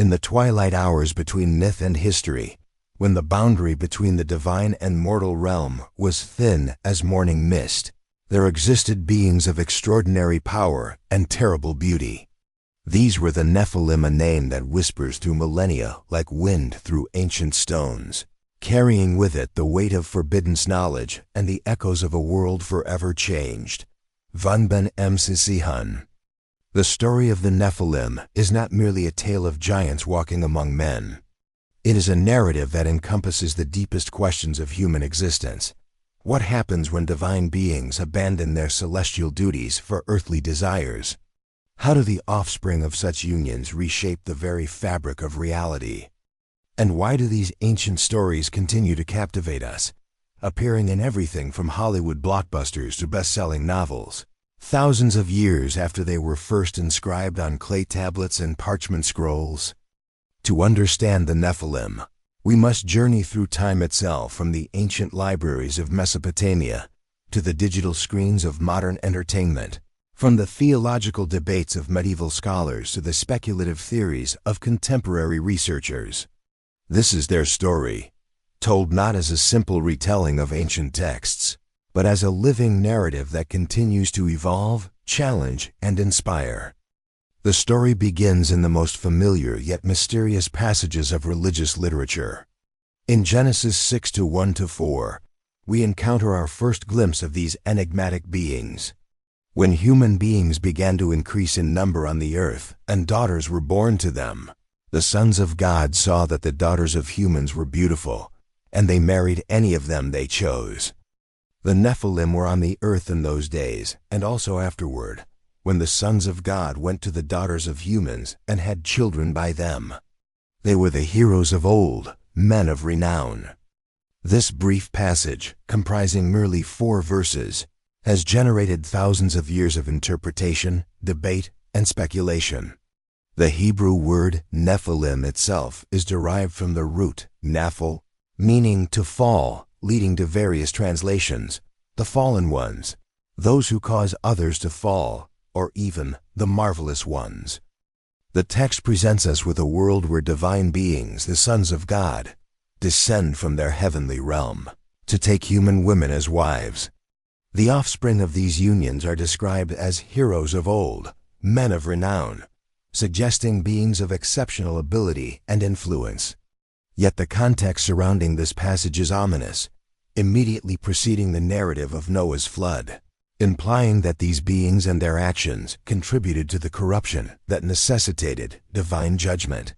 In the twilight hours between myth and history, when the boundary between the divine and mortal realm was thin as morning mist, there existed beings of extraordinary power and terrible beauty. These were the Nephilim, a name that whispers through millennia like wind through ancient stones, carrying with it the weight of forbidden knowledge and the echoes of a world forever changed. Van Ben Mccihan. The story of the Nephilim is not merely a tale of giants walking among men. It is a narrative that encompasses the deepest questions of human existence. What happens when divine beings abandon their celestial duties for earthly desires? How do the offspring of such unions reshape the very fabric of reality? And why do these ancient stories continue to captivate us, appearing in everything from Hollywood blockbusters to best-selling novels, thousands of years after they were first inscribed on clay tablets and parchment scrolls? To understand the Nephilim, we must journey through time itself, from the ancient libraries of Mesopotamia to the digital screens of modern entertainment, from the theological debates of medieval scholars to the speculative theories of contemporary researchers. This is their story, told not as a simple retelling of ancient texts, but as a living narrative that continues to evolve, challenge, and inspire. The story begins in the most familiar yet mysterious passages of religious literature. In Genesis 6:1-4, we encounter our first glimpse of these enigmatic beings. When human beings began to increase in number on the earth and daughters were born to them, the sons of God saw that the daughters of humans were beautiful, and they married any of them they chose. The Nephilim were on the earth in those days, and also afterward, when the sons of God went to the daughters of humans and had children by them. They were the heroes of old, men of renown. This brief passage, comprising merely 4 verses, has generated thousands of years of interpretation, debate, and speculation. The Hebrew word Nephilim itself is derived from the root nephil, meaning to fall, leading to various translations: the fallen ones, those who cause others to fall, or even the marvelous ones. The text presents us with a world where divine beings, the sons of God, descend from their heavenly realm to take human women as wives. The offspring of these unions are described as heroes of old, men of renown, suggesting beings of exceptional ability and influence. Yet the context surrounding this passage is ominous, immediately preceding the narrative of Noah's flood, implying that these beings and their actions contributed to the corruption that necessitated divine judgment.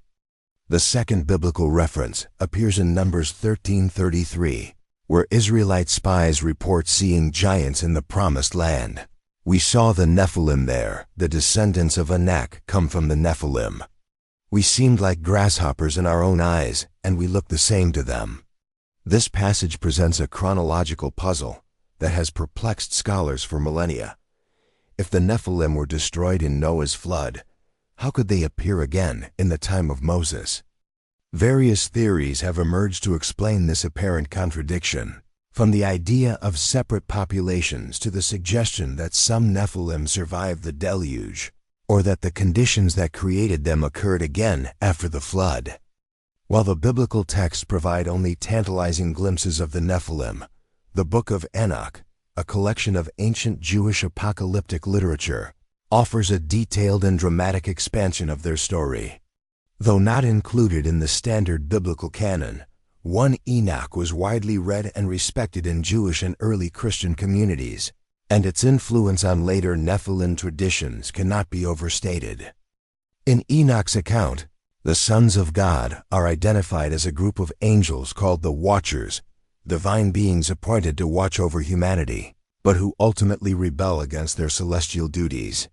The second biblical reference appears in Numbers 13:33, where Israelite spies report seeing giants in the promised land. We saw the Nephilim there, the descendants of Enoch come from the Nephilim. We seemed like grasshoppers in our own eyes, and we looked the same to them. This passage presents a chronological puzzle that has perplexed scholars for millennia. If the Nephilim were destroyed in Noah's flood, how could they appear again in the time of Moses? Various theories have emerged to explain this apparent contradiction, from the idea of separate populations to the suggestion that some Nephilim survived the deluge, or that the conditions that created them occurred again after the flood. While the biblical texts provide only tantalizing glimpses of the Nephilim, the Book of Enoch, a collection of ancient Jewish apocalyptic literature, offers a detailed and dramatic expansion of their story. Though not included in the standard biblical canon, 1 Enoch was widely read and respected in Jewish and early Christian communities, and its influence on later Nephilim traditions cannot be overstated. In Enoch's account, the sons of God are identified as a group of angels called the Watchers, divine beings appointed to watch over humanity, but who ultimately rebel against their celestial duties.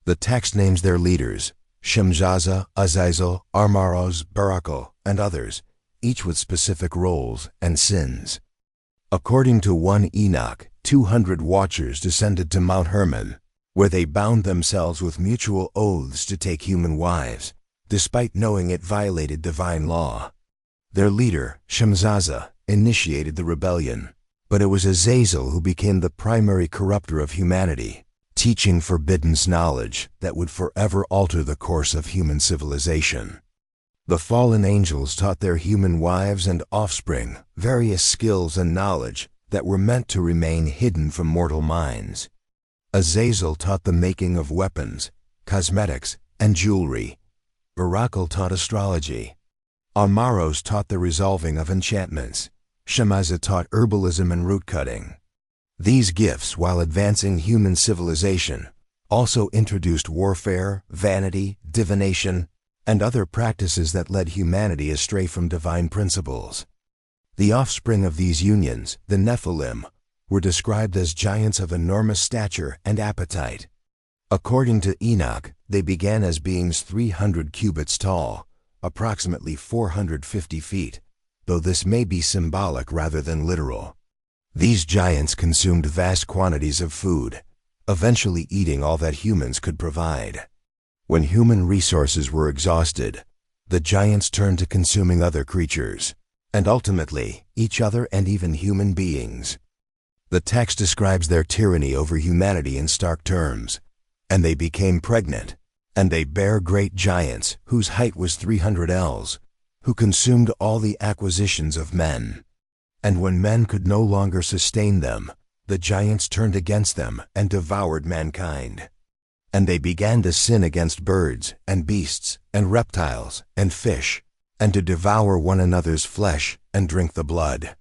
The text names their leaders: Shemjaza, Azazel, Armaros, Barakel, and others, each with specific roles and sins. According to 1 Enoch, 200 watchers descended to Mount Hermon, where they bound themselves with mutual oaths to take human wives, despite knowing it violated divine law. Their leader, Shemjaza, initiated the rebellion, but it was Azazel who became the primary corrupter of humanity, teaching forbidden knowledge that would forever alter the course of human civilization. The fallen angels taught their human wives and offspring various skills and knowledge that were meant to remain hidden from mortal minds. Azazel taught the making of weapons, cosmetics, and jewelry. Archaeological taught astrology. Amaros taught the resolving of enchantments. Shemaza taught herbalism and root cutting. These gifts, while advancing human civilization, also introduced warfare, vanity, divination, and other practices that led humanity astray from divine principles. The offspring of these unions, the Nephilim, were described as giants of enormous stature and appetite. According to Enoch, they began as beings 300 cubits tall, approximately 450 feet, though this may be symbolic rather than literal. These giants consumed vast quantities of food, eventually eating all that humans could provide. When human resources were exhausted, the giants turned to consuming other creatures, and ultimately, each other and even human beings. The text describes their tyranny over humanity in stark terms. And they became pregnant, and they bare great giants, whose height was 300 ells, who consumed all the acquisitions of men. And when men could no longer sustain them, the giants turned against them and devoured mankind. And they began to sin against birds and beasts and reptiles and fish, and to devour one another's flesh and drink the blood.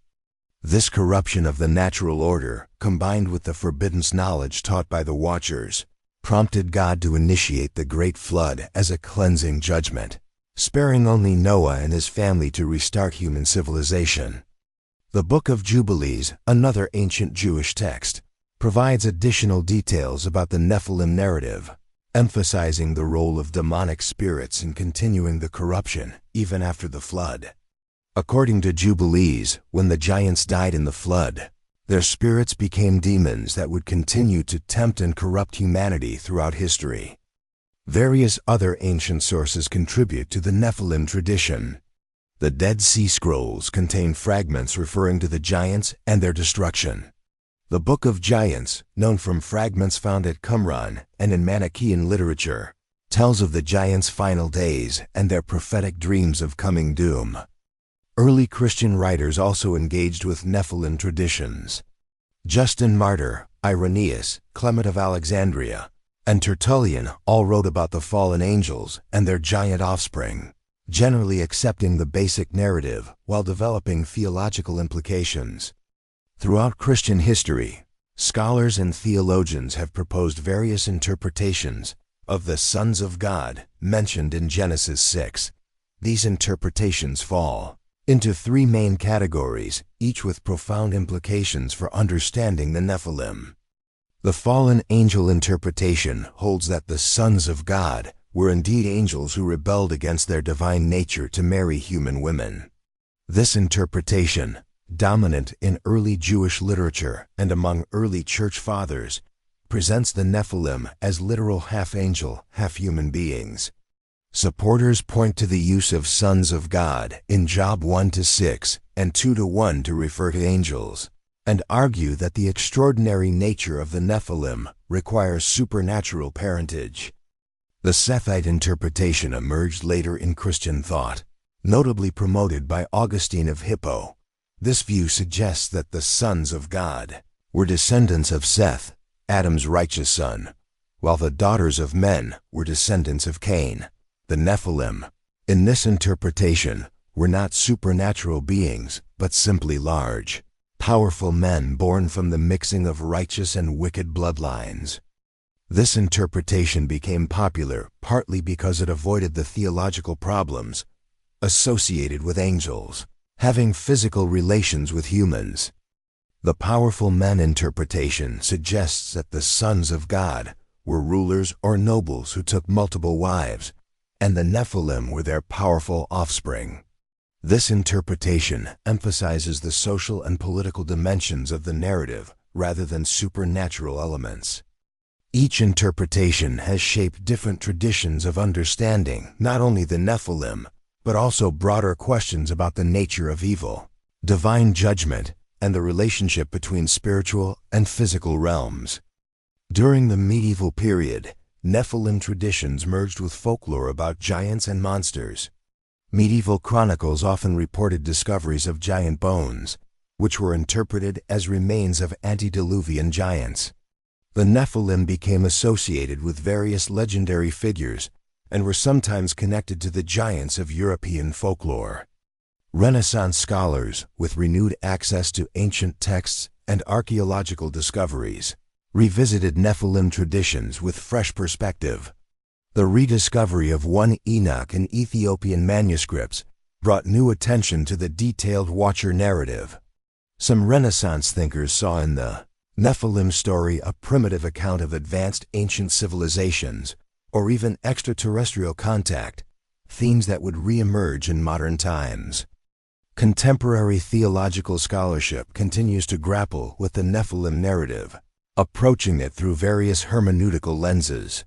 This corruption of the natural order, combined with the forbidden knowledge taught by the Watchers, prompted God to initiate the Great Flood as a cleansing judgment, sparing only Noah and his family to restart human civilization. The Book of Jubilees, another ancient Jewish text, provides additional details about the Nephilim narrative, emphasizing the role of demonic spirits in continuing the corruption even after the flood. According to Jubilees, when the giants died in the flood, their spirits became demons that would continue to tempt and corrupt humanity throughout history. Various other ancient sources contribute to the Nephilim tradition. The Dead Sea Scrolls contain fragments referring to the giants and their destruction. The Book of Giants, known from fragments found at Qumran and in Manichaean literature, tells of the giants' final days and their prophetic dreams of coming doom. Early Christian writers also engaged with Nephilim traditions. Justin Martyr, Irenaeus, Clement of Alexandria, and Tertullian all wrote about the fallen angels and their giant offspring, generally accepting the basic narrative while developing theological implications. Throughout Christian history, scholars and theologians have proposed various interpretations of the sons of God mentioned in Genesis 6. These interpretations fall into three main categories, each with profound implications for understanding the Nephilim. The fallen angel interpretation holds that the sons of God were indeed angels who rebelled against their divine nature to marry human women. This interpretation, dominant in early Jewish literature and among early church fathers, presents the Nephilim as literal half-angel, half-human beings. Supporters point to the use of sons of God in Job 1-6 and 2-1 to refer to angels, and argue that the extraordinary nature of the Nephilim requires supernatural parentage. The Sethite interpretation emerged later in Christian thought, notably promoted by Augustine of Hippo. This view suggests that the sons of God were descendants of Seth, Adam's righteous son, while the daughters of men were descendants of Cain. The Nephilim, in this interpretation, were not supernatural beings, but simply large, powerful men born from the mixing of righteous and wicked bloodlines. This interpretation became popular partly because it avoided the theological problems associated with angels having physical relations with humans. The powerful men interpretation suggests that the sons of God were rulers or nobles who took multiple wives, and the Nephilim were their powerful offspring. This interpretation emphasizes the social and political dimensions of the narrative rather than supernatural elements. Each interpretation has shaped different traditions of understanding not only the Nephilim, but also broader questions about the nature of evil, divine judgment, and the relationship between spiritual and physical realms. During the medieval period, Nephilim traditions merged with folklore about giants and monsters. Medieval chronicles often reported discoveries of giant bones, which were interpreted as remains of antediluvian giants. The Nephilim became associated with various legendary figures and were sometimes connected to the giants of European folklore. Renaissance scholars, with renewed access to ancient texts and archaeological discoveries, revisited Nephilim traditions with fresh perspective. The rediscovery of 1 Enoch in Ethiopian manuscripts brought new attention to the detailed Watcher narrative. Some Renaissance thinkers saw in the Nephilim story a primitive account of advanced ancient civilizations, or even extraterrestrial contact, themes that would re-emerge in modern times. Contemporary theological scholarship continues to grapple with the Nephilim narrative, approaching it through various hermeneutical lenses.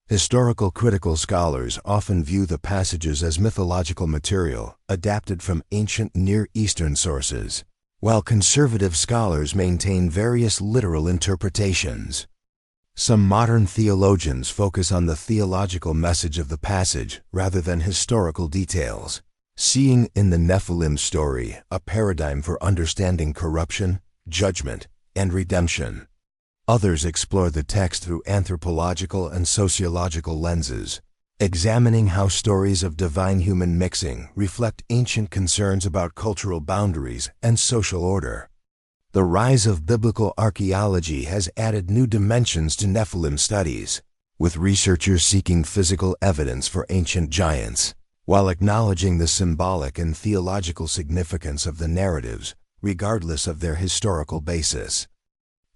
Historical critical scholars often view the passages as mythological material adapted from ancient Near Eastern sources, while conservative scholars maintain various literal interpretations. Some modern theologians focus on the theological message of the passage rather than historical details, seeing in the Nephilim story a paradigm for understanding corruption, judgment, and redemption. Others explore the text through anthropological and sociological lenses, examining how stories of divine-human mixing reflect ancient concerns about cultural boundaries and social order. The rise of biblical archaeology has added new dimensions to Nephilim studies, with researchers seeking physical evidence for ancient giants, while acknowledging the symbolic and theological significance of the narratives, regardless of their historical basis.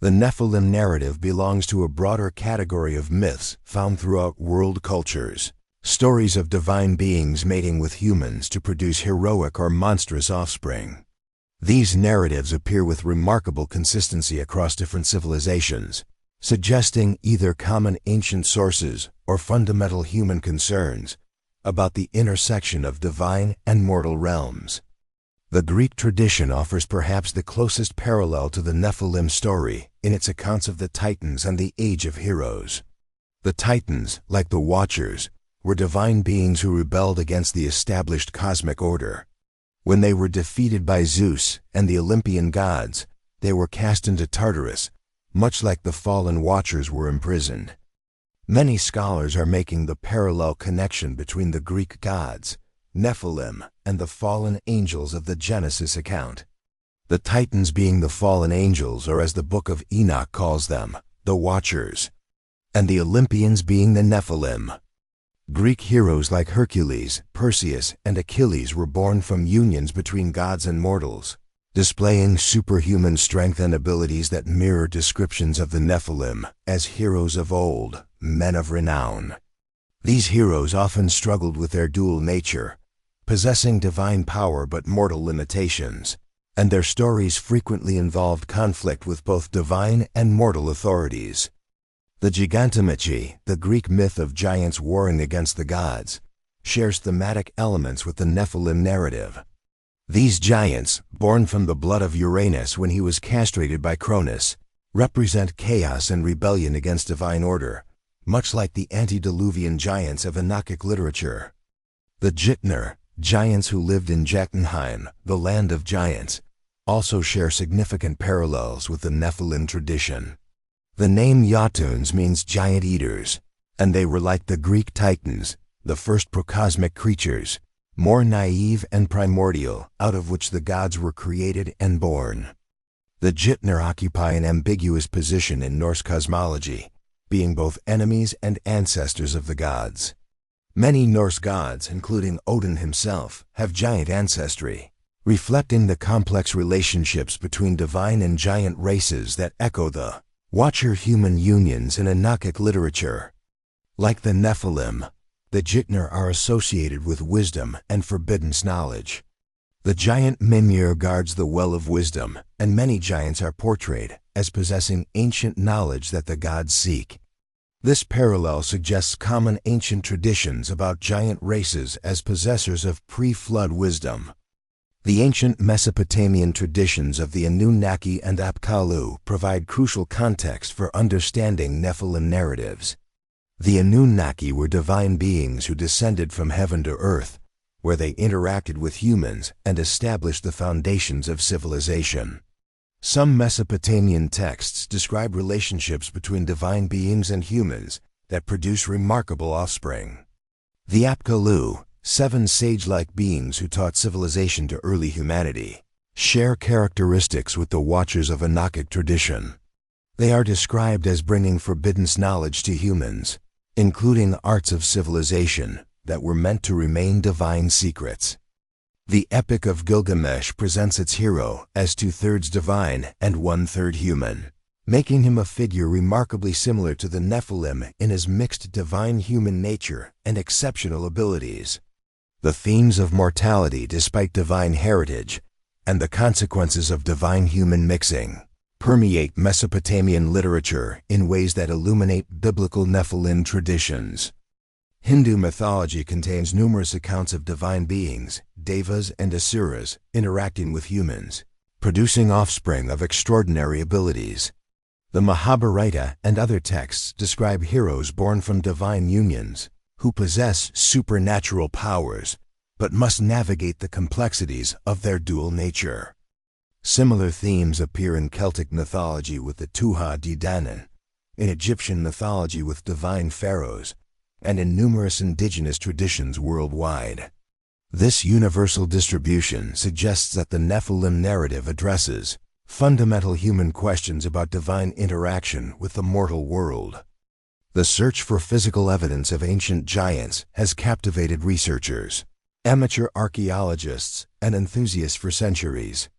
The Nephilim narrative belongs to a broader category of myths found throughout world cultures, stories of divine beings mating with humans to produce heroic or monstrous offspring. These narratives appear with remarkable consistency across different civilizations, suggesting either common ancient sources or fundamental human concerns about the intersection of divine and mortal realms. The Greek tradition offers perhaps the closest parallel to the Nephilim story in its accounts of the Titans and the Age of Heroes. The Titans, like the Watchers, were divine beings who rebelled against the established cosmic order. When they were defeated by Zeus and the Olympian gods, they were cast into Tartarus, much like the fallen Watchers were imprisoned. Many scholars are making the parallel connection between the Greek gods, Nephilim, and the fallen angels of the Genesis account. The Titans being the fallen angels, or as the Book of Enoch calls them, the Watchers, and the Olympians being the Nephilim. Greek heroes like Hercules, Perseus, and Achilles were born from unions between gods and mortals, displaying superhuman strength and abilities that mirror descriptions of the Nephilim as heroes of old, men of renown. These heroes often struggled with their dual nature, possessing divine power but mortal limitations, and their stories frequently involved conflict with both divine and mortal authorities. The gigantomachy, the Greek myth of giants warring against the gods, shares thematic elements with the Nephilim narrative. These giants, born from the blood of Uranus when he was castrated by Cronus, represent chaos and rebellion against divine order, much like the antediluvian giants of Enochic literature. The Jitner, giants who lived in Jotunheim, the land of giants, also share significant parallels with the Nephilim tradition. The name Jotuns means giant eaters, and they were like the Greek Titans, the first procosmic creatures, more naive and primordial, out of which the gods were created and born. The Jitner occupy an ambiguous position in Norse cosmology, being both enemies and ancestors of the gods. Many Norse gods, including Odin himself, have giant ancestry, reflecting the complex relationships between divine and giant races that echo the Watcher-human unions in Enochic literature. Like the Nephilim, the Jitner are associated with wisdom and forbidden knowledge. The giant Mimir guards the well of wisdom, and many giants are portrayed as possessing ancient knowledge that the gods seek. This parallel suggests common ancient traditions about giant races as possessors of pre-flood wisdom. The ancient Mesopotamian traditions of the Anunnaki and Apkallu provide crucial context for understanding Nephilim narratives. The Anunnaki were divine beings who descended from heaven to earth, where they interacted with humans and established the foundations of civilization. Some Mesopotamian texts describe relationships between divine beings and humans that produce remarkable offspring. The Apkallu, 7 sage-like beings who taught civilization to early humanity, share characteristics with the Watchers of Enochic tradition. They are described as bringing forbidden knowledge to humans, including arts of civilization that were meant to remain divine secrets. The Epic of Gilgamesh presents its hero as 2/3 divine and 1/3 human, making him a figure remarkably similar to the Nephilim in his mixed divine-human nature and exceptional abilities. The themes of mortality despite divine heritage and the consequences of divine-human mixing permeate Mesopotamian literature in ways that illuminate biblical Nephilim traditions. Hindu mythology contains numerous accounts of divine beings, devas and asuras, interacting with humans, producing offspring of extraordinary abilities. The Mahabharata and other texts describe heroes born from divine unions, who possess supernatural powers, but must navigate the complexities of their dual nature. Similar themes appear in Celtic mythology with the Tuatha De Danann, in Egyptian mythology with divine pharaohs, and in numerous indigenous traditions worldwide. This universal distribution suggests that the Nephilim narrative addresses fundamental human questions about divine interaction with the mortal world. The search for physical evidence of ancient giants has captivated researchers, amateur archaeologists, and enthusiasts for centuries.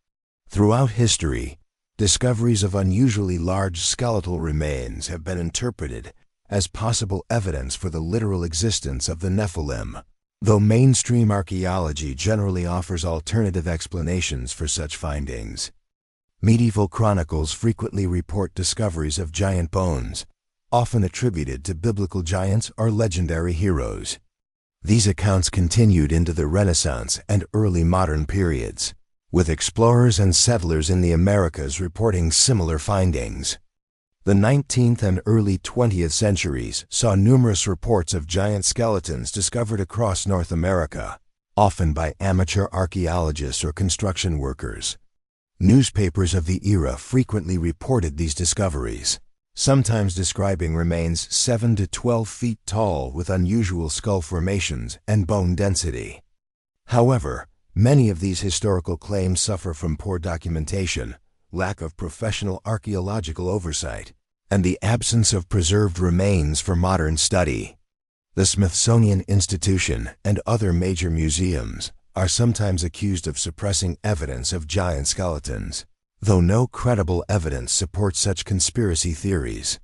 Throughout history, discoveries of unusually large skeletal remains have been interpreted as possible evidence for the literal existence of the Nephilim, though mainstream archaeology generally offers alternative explanations for such findings. Medieval chronicles frequently report discoveries of giant bones, often attributed to biblical giants or legendary heroes. These accounts continued into the Renaissance and early modern periods, with explorers and settlers in the Americas reporting similar findings. The 19th and early 20th centuries saw numerous reports of giant skeletons discovered across North America, often by amateur archaeologists or construction workers. Newspapers of the era frequently reported these discoveries, sometimes describing remains 7 to 12 feet tall with unusual skull formations and bone density. However, many of these historical claims suffer from poor documentation, lack of professional archaeological oversight, and the absence of preserved remains for modern study. The Smithsonian Institution and other major museums are sometimes accused of suppressing evidence of giant skeletons, though no credible evidence supports such conspiracy theories.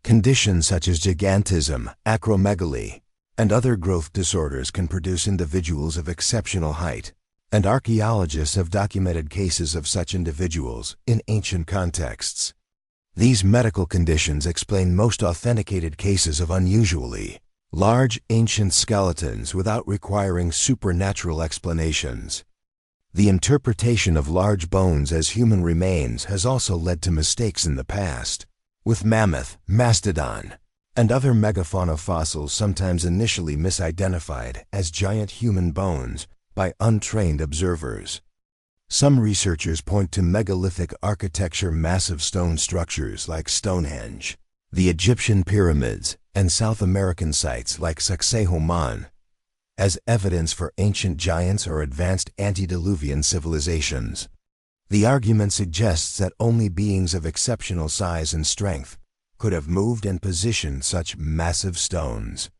Conditions such as gigantism, acromegaly, and other growth disorders can produce individuals of exceptional height, and archaeologists have documented cases of such individuals in ancient contexts. These medical conditions explain most authenticated cases of unusually large ancient skeletons without requiring supernatural explanations. The interpretation of large bones as human remains has also led to mistakes in the past, with mammoth, mastodon, and other megafauna fossils sometimes initially misidentified as giant human bones by untrained observers. Some researchers point to megalithic architecture, massive stone structures like Stonehenge, the Egyptian pyramids, and South American sites like Sacsayhuaman as evidence for ancient giants or advanced antediluvian civilizations. The argument suggests that only beings of exceptional size and strength could have moved and positioned such massive stones.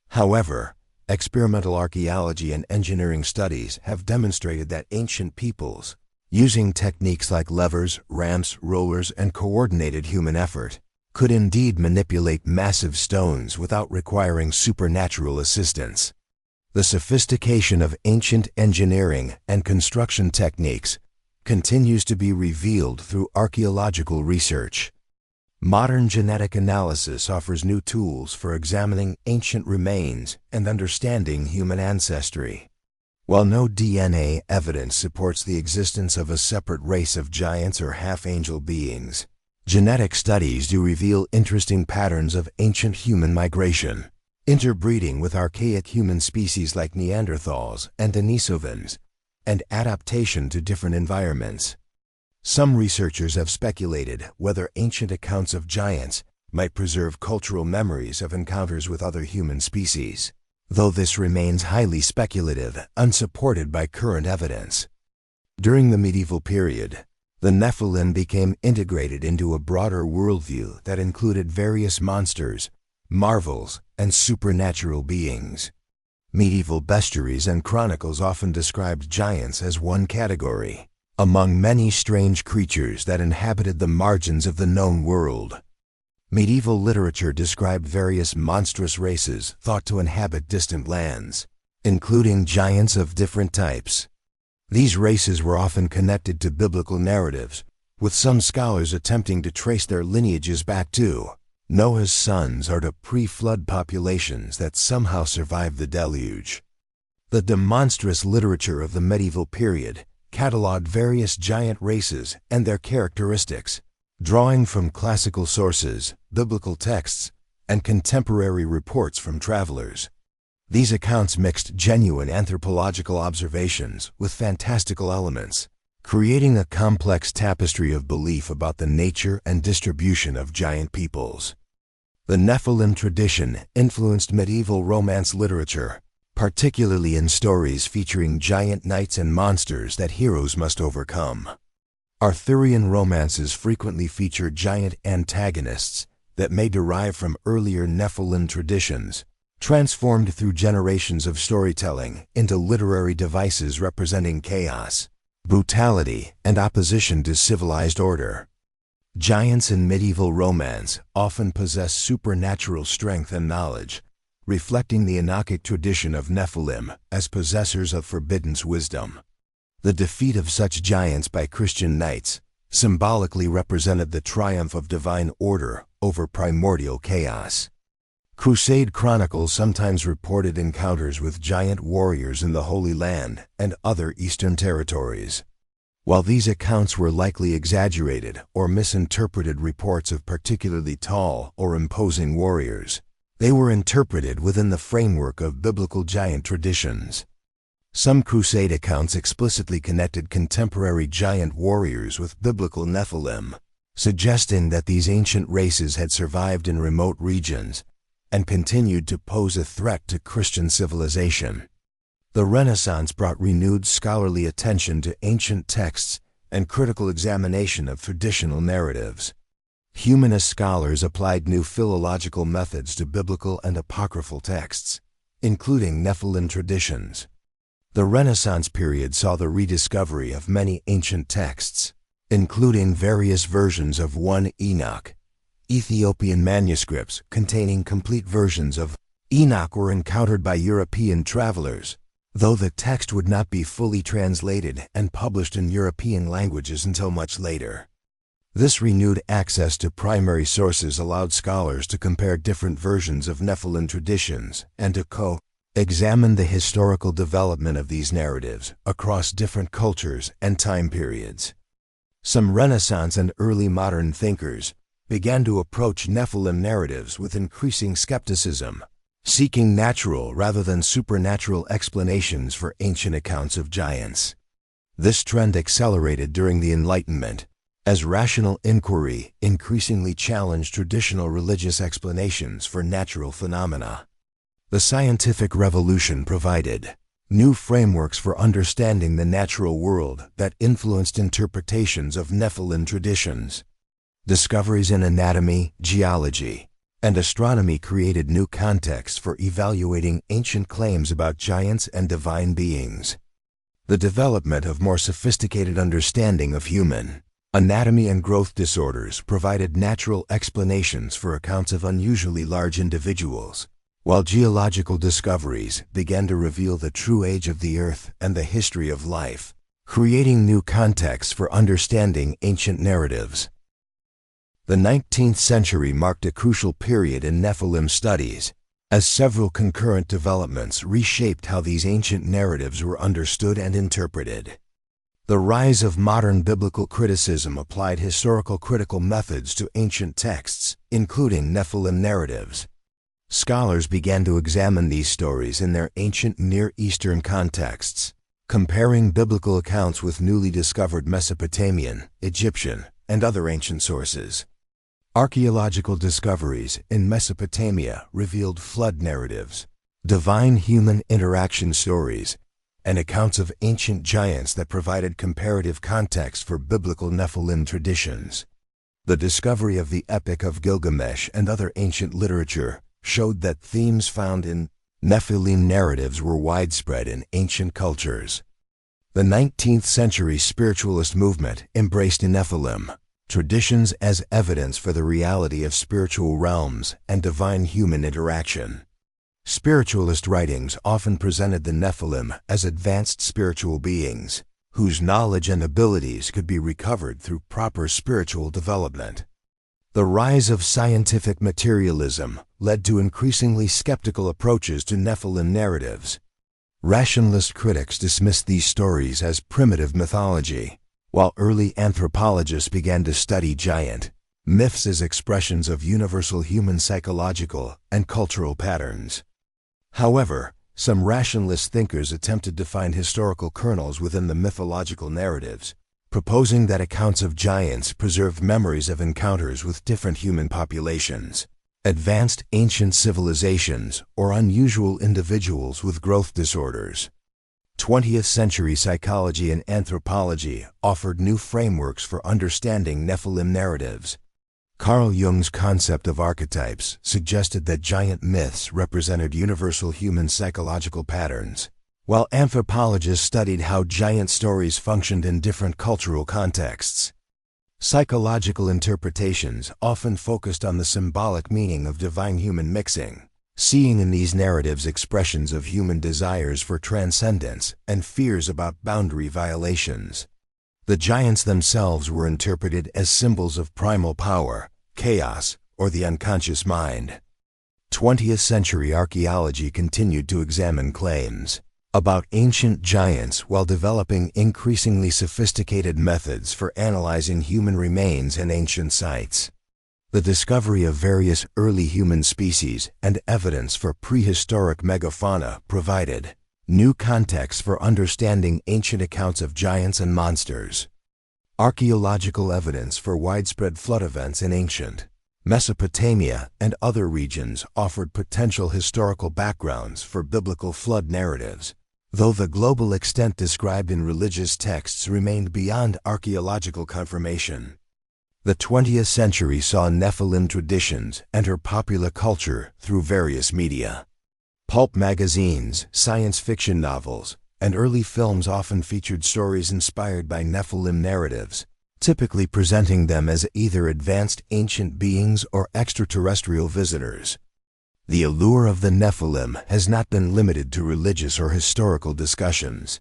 However, experimental archaeology and engineering studies have demonstrated that ancient peoples, using techniques like levers, ramps, rollers, and coordinated human effort, could indeed manipulate massive stones without requiring supernatural assistance. The sophistication of ancient engineering and construction techniques continues to be revealed through archaeological research. Modern genetic analysis offers new tools for examining ancient remains and understanding human ancestry. While no DNA evidence supports the existence of a separate race of giants or half-angel beings, genetic studies do reveal interesting patterns of ancient human migration. interbreeding with archaic human species like Neanderthals and Denisovans, and adaptation to different environments. Some researchers have speculated whether ancient accounts of giants might preserve cultural memories of encounters with other human species, though this remains highly speculative, unsupported by current evidence. During the medieval period, the Nephilim became integrated into a broader worldview that included various monsters, marvels, and supernatural beings. Medieval bestiaries and chronicles often described giants as one category, among many strange creatures that inhabited the margins of the known world. Medieval literature described various monstrous races thought to inhabit distant lands, including giants of different types. These races were often connected to biblical narratives, with some scholars attempting to trace their lineages back to Noah's sons or to pre-flood populations that somehow survived the deluge. The demonstrous literature of the medieval period cataloged various giant races and their characteristics, drawing from classical sources, biblical texts, and contemporary reports from travelers. These accounts mixed genuine anthropological observations with fantastical elements, creating a complex tapestry of belief about the nature and distribution of giant peoples. The Nephilim tradition influenced medieval Romance literature, particularly in stories featuring giant knights and monsters that heroes must overcome. Arthurian romances frequently feature giant antagonists that may derive from earlier Nephilim traditions, transformed through generations of storytelling into literary devices representing chaos, brutality, and opposition to civilized order. Giants in medieval romance often possess supernatural strength and knowledge, reflecting the Enochic tradition of Nephilim as possessors of forbidden wisdom. The defeat of such giants by Christian knights symbolically represented the triumph of divine order over primordial chaos. Crusade chronicles sometimes reported encounters with giant warriors in the Holy Land and other Eastern territories. While these accounts were likely exaggerated or misinterpreted reports of particularly tall or imposing warriors, they were interpreted within the framework of biblical giant traditions. Some Crusade accounts explicitly connected contemporary giant warriors with biblical Nephilim, suggesting that these ancient races had survived in remote regions and continued to pose a threat to Christian civilization. The Renaissance brought renewed scholarly attention to ancient texts and critical examination of traditional narratives. Humanist scholars applied new philological methods to biblical and apocryphal texts, including Nephilim traditions. The Renaissance period saw the rediscovery of many ancient texts, including various versions of 1 Enoch. Ethiopian manuscripts containing complete versions of Enoch were encountered by European travelers, though the text would not be fully translated and published in European languages until much later. This renewed access to primary sources allowed scholars to compare different versions of Nephilim traditions and to examine the historical development of these narratives across different cultures and time periods. Some Renaissance and early modern thinkers began to approach Nephilim narratives with increasing skepticism, seeking natural rather than supernatural explanations for ancient accounts of giants. This trend accelerated during the Enlightenment, as rational inquiry increasingly challenged traditional religious explanations for natural phenomena. The scientific revolution provided new frameworks for understanding the natural world that influenced interpretations of Nephilim traditions. Discoveries in anatomy, geology, and astronomy created new contexts for evaluating ancient claims about giants and divine beings. The development of more sophisticated understanding of human anatomy and growth disorders provided natural explanations for accounts of unusually large individuals, while geological discoveries began to reveal the true age of the Earth and the history of life, creating new contexts for understanding ancient narratives. The 19th century marked a crucial period in Nephilim studies, as several concurrent developments reshaped how these ancient narratives were understood and interpreted. The rise of modern biblical criticism applied historical critical methods to ancient texts, including Nephilim narratives. Scholars began to examine these stories in their ancient Near Eastern contexts, comparing biblical accounts with newly discovered Mesopotamian, Egyptian, and other ancient sources. Archaeological discoveries in Mesopotamia revealed flood narratives, divine-human interaction stories, and accounts of ancient giants that provided comparative context for biblical Nephilim traditions. The discovery of the Epic of Gilgamesh and other ancient literature showed that themes found in Nephilim narratives were widespread in ancient cultures. The 19th century spiritualist movement embraced Nephilim traditions as evidence for the reality of spiritual realms and divine human interaction. Spiritualist writings often presented the Nephilim as advanced spiritual beings, whose knowledge and abilities could be recovered through proper spiritual development. The rise of scientific materialism led to increasingly skeptical approaches to Nephilim narratives. Rationalist critics dismissed these stories as primitive mythology, while early anthropologists began to study giant myths as expressions of universal human psychological and cultural patterns. However, some rationalist thinkers attempted to find historical kernels within the mythological narratives, proposing that accounts of giants preserved memories of encounters with different human populations, advanced ancient civilizations, or unusual individuals with growth disorders. 20th century psychology and anthropology offered new frameworks for understanding Nephilim narratives. Carl Jung's concept of archetypes suggested that giant myths represented universal human psychological patterns, while anthropologists studied how giant stories functioned in different cultural contexts. Psychological interpretations often focused on the symbolic meaning of divine-human mixing, seeing in these narratives expressions of human desires for transcendence and fears about boundary violations. The giants themselves were interpreted as symbols of primal power, chaos, or the unconscious mind. 20th century archaeology continued to examine claims about ancient giants while developing increasingly sophisticated methods for analyzing human remains in ancient sites. The discovery of various early human species and evidence for prehistoric megafauna provided new context for understanding ancient accounts of giants and monsters. Archaeological evidence for widespread flood events in ancient Mesopotamia and other regions offered potential historical backgrounds for biblical flood narratives, though the global extent described in religious texts remained beyond archaeological confirmation. The 20th century saw Nephilim traditions enter popular culture through various media. Pulp magazines, science fiction novels, and early films often featured stories inspired by Nephilim narratives, typically presenting them as either advanced ancient beings or extraterrestrial visitors. The allure of the Nephilim has not been limited to religious or historical discussions.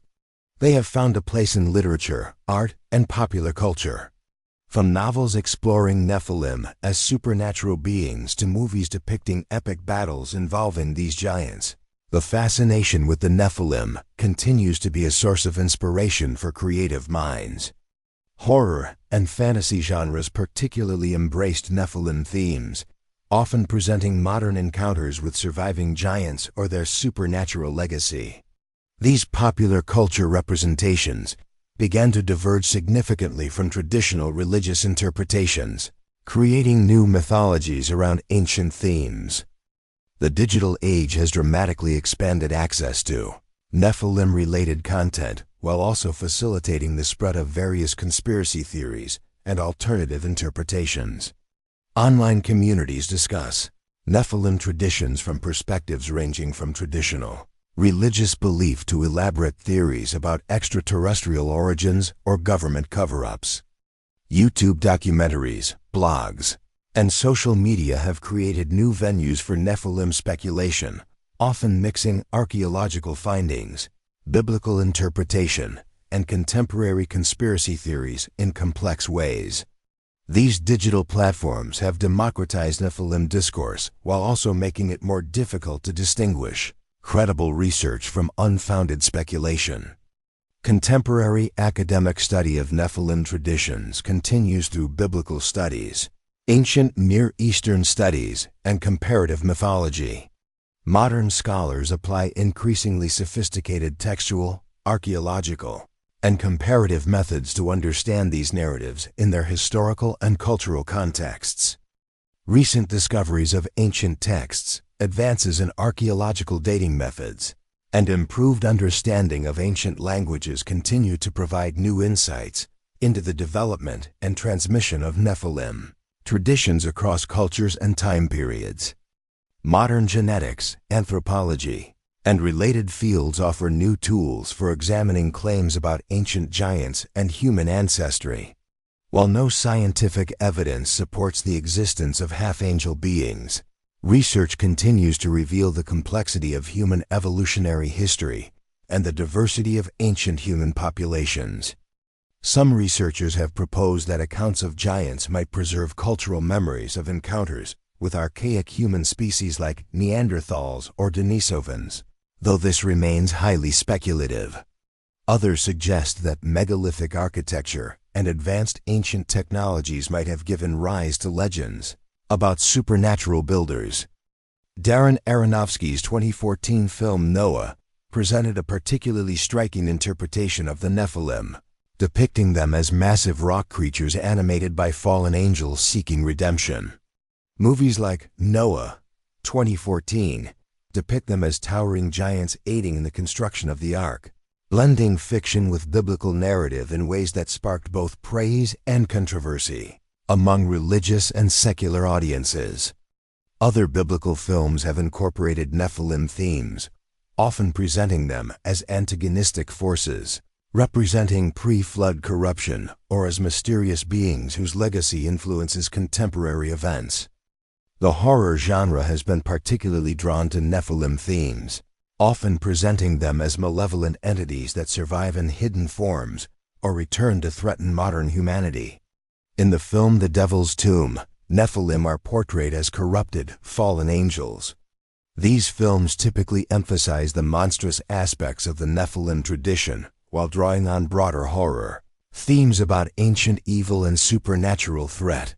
They have found a place in literature, art, and popular culture. From novels exploring Nephilim as supernatural beings to movies depicting epic battles involving these giants, the fascination with the Nephilim continues to be a source of inspiration for creative minds. Horror and fantasy genres particularly embraced Nephilim themes, often presenting modern encounters with surviving giants or their supernatural legacy. These popular culture representations began to diverge significantly from traditional religious interpretations, creating new mythologies around ancient themes. The digital age has dramatically expanded access to Nephilim-related content, while also facilitating the spread of various conspiracy theories and alternative interpretations. Online communities discuss Nephilim traditions from perspectives ranging from traditional religious belief to elaborate theories about extraterrestrial origins or government cover-ups. YouTube documentaries, blogs, and social media have created new venues for Nephilim speculation, often mixing archaeological findings, biblical interpretation, and contemporary conspiracy theories in complex ways. These digital platforms have democratized Nephilim discourse while also making it more difficult to distinguish credible research from unfounded speculation. Contemporary academic study of Nephilim traditions continues through biblical studies, Ancient Near Eastern Studies and Comparative Mythology. Modern scholars apply increasingly sophisticated textual, archaeological, and comparative methods to understand these narratives in their historical and cultural contexts. Recent discoveries of ancient texts, advances in archaeological dating methods, and improved understanding of ancient languages continue to provide new insights into the development and transmission of Nephilim traditions across cultures and time periods. Modern genetics, anthropology, and related fields offer new tools for examining claims about ancient giants and human ancestry. While no scientific evidence supports the existence of half-angel beings, research continues to reveal the complexity of human evolutionary history and the diversity of ancient human populations. Some researchers have proposed that accounts of giants might preserve cultural memories of encounters with archaic human species like Neanderthals or Denisovans, though this remains highly speculative. Others suggest that megalithic architecture and advanced ancient technologies might have given rise to legends about supernatural builders. Darren Aronofsky's 2014 film Noah presented a particularly striking interpretation of the Nephilim, depicting them as massive rock creatures animated by fallen angels seeking redemption. Movies like Noah, 2014, depict them as towering giants aiding in the construction of the ark, blending fiction with biblical narrative in ways that sparked both praise and controversy among religious and secular audiences. Other biblical films have incorporated Nephilim themes, often presenting them as antagonistic forces, representing pre-flood corruption or as mysterious beings whose legacy influences contemporary events. The horror genre has been particularly drawn to Nephilim themes, often presenting them as malevolent entities that survive in hidden forms or return to threaten modern humanity. In the film The Devil's Tomb, Nephilim are portrayed as corrupted, fallen angels. These films typically emphasize the monstrous aspects of the Nephilim tradition while drawing on broader horror themes about ancient evil and supernatural threat.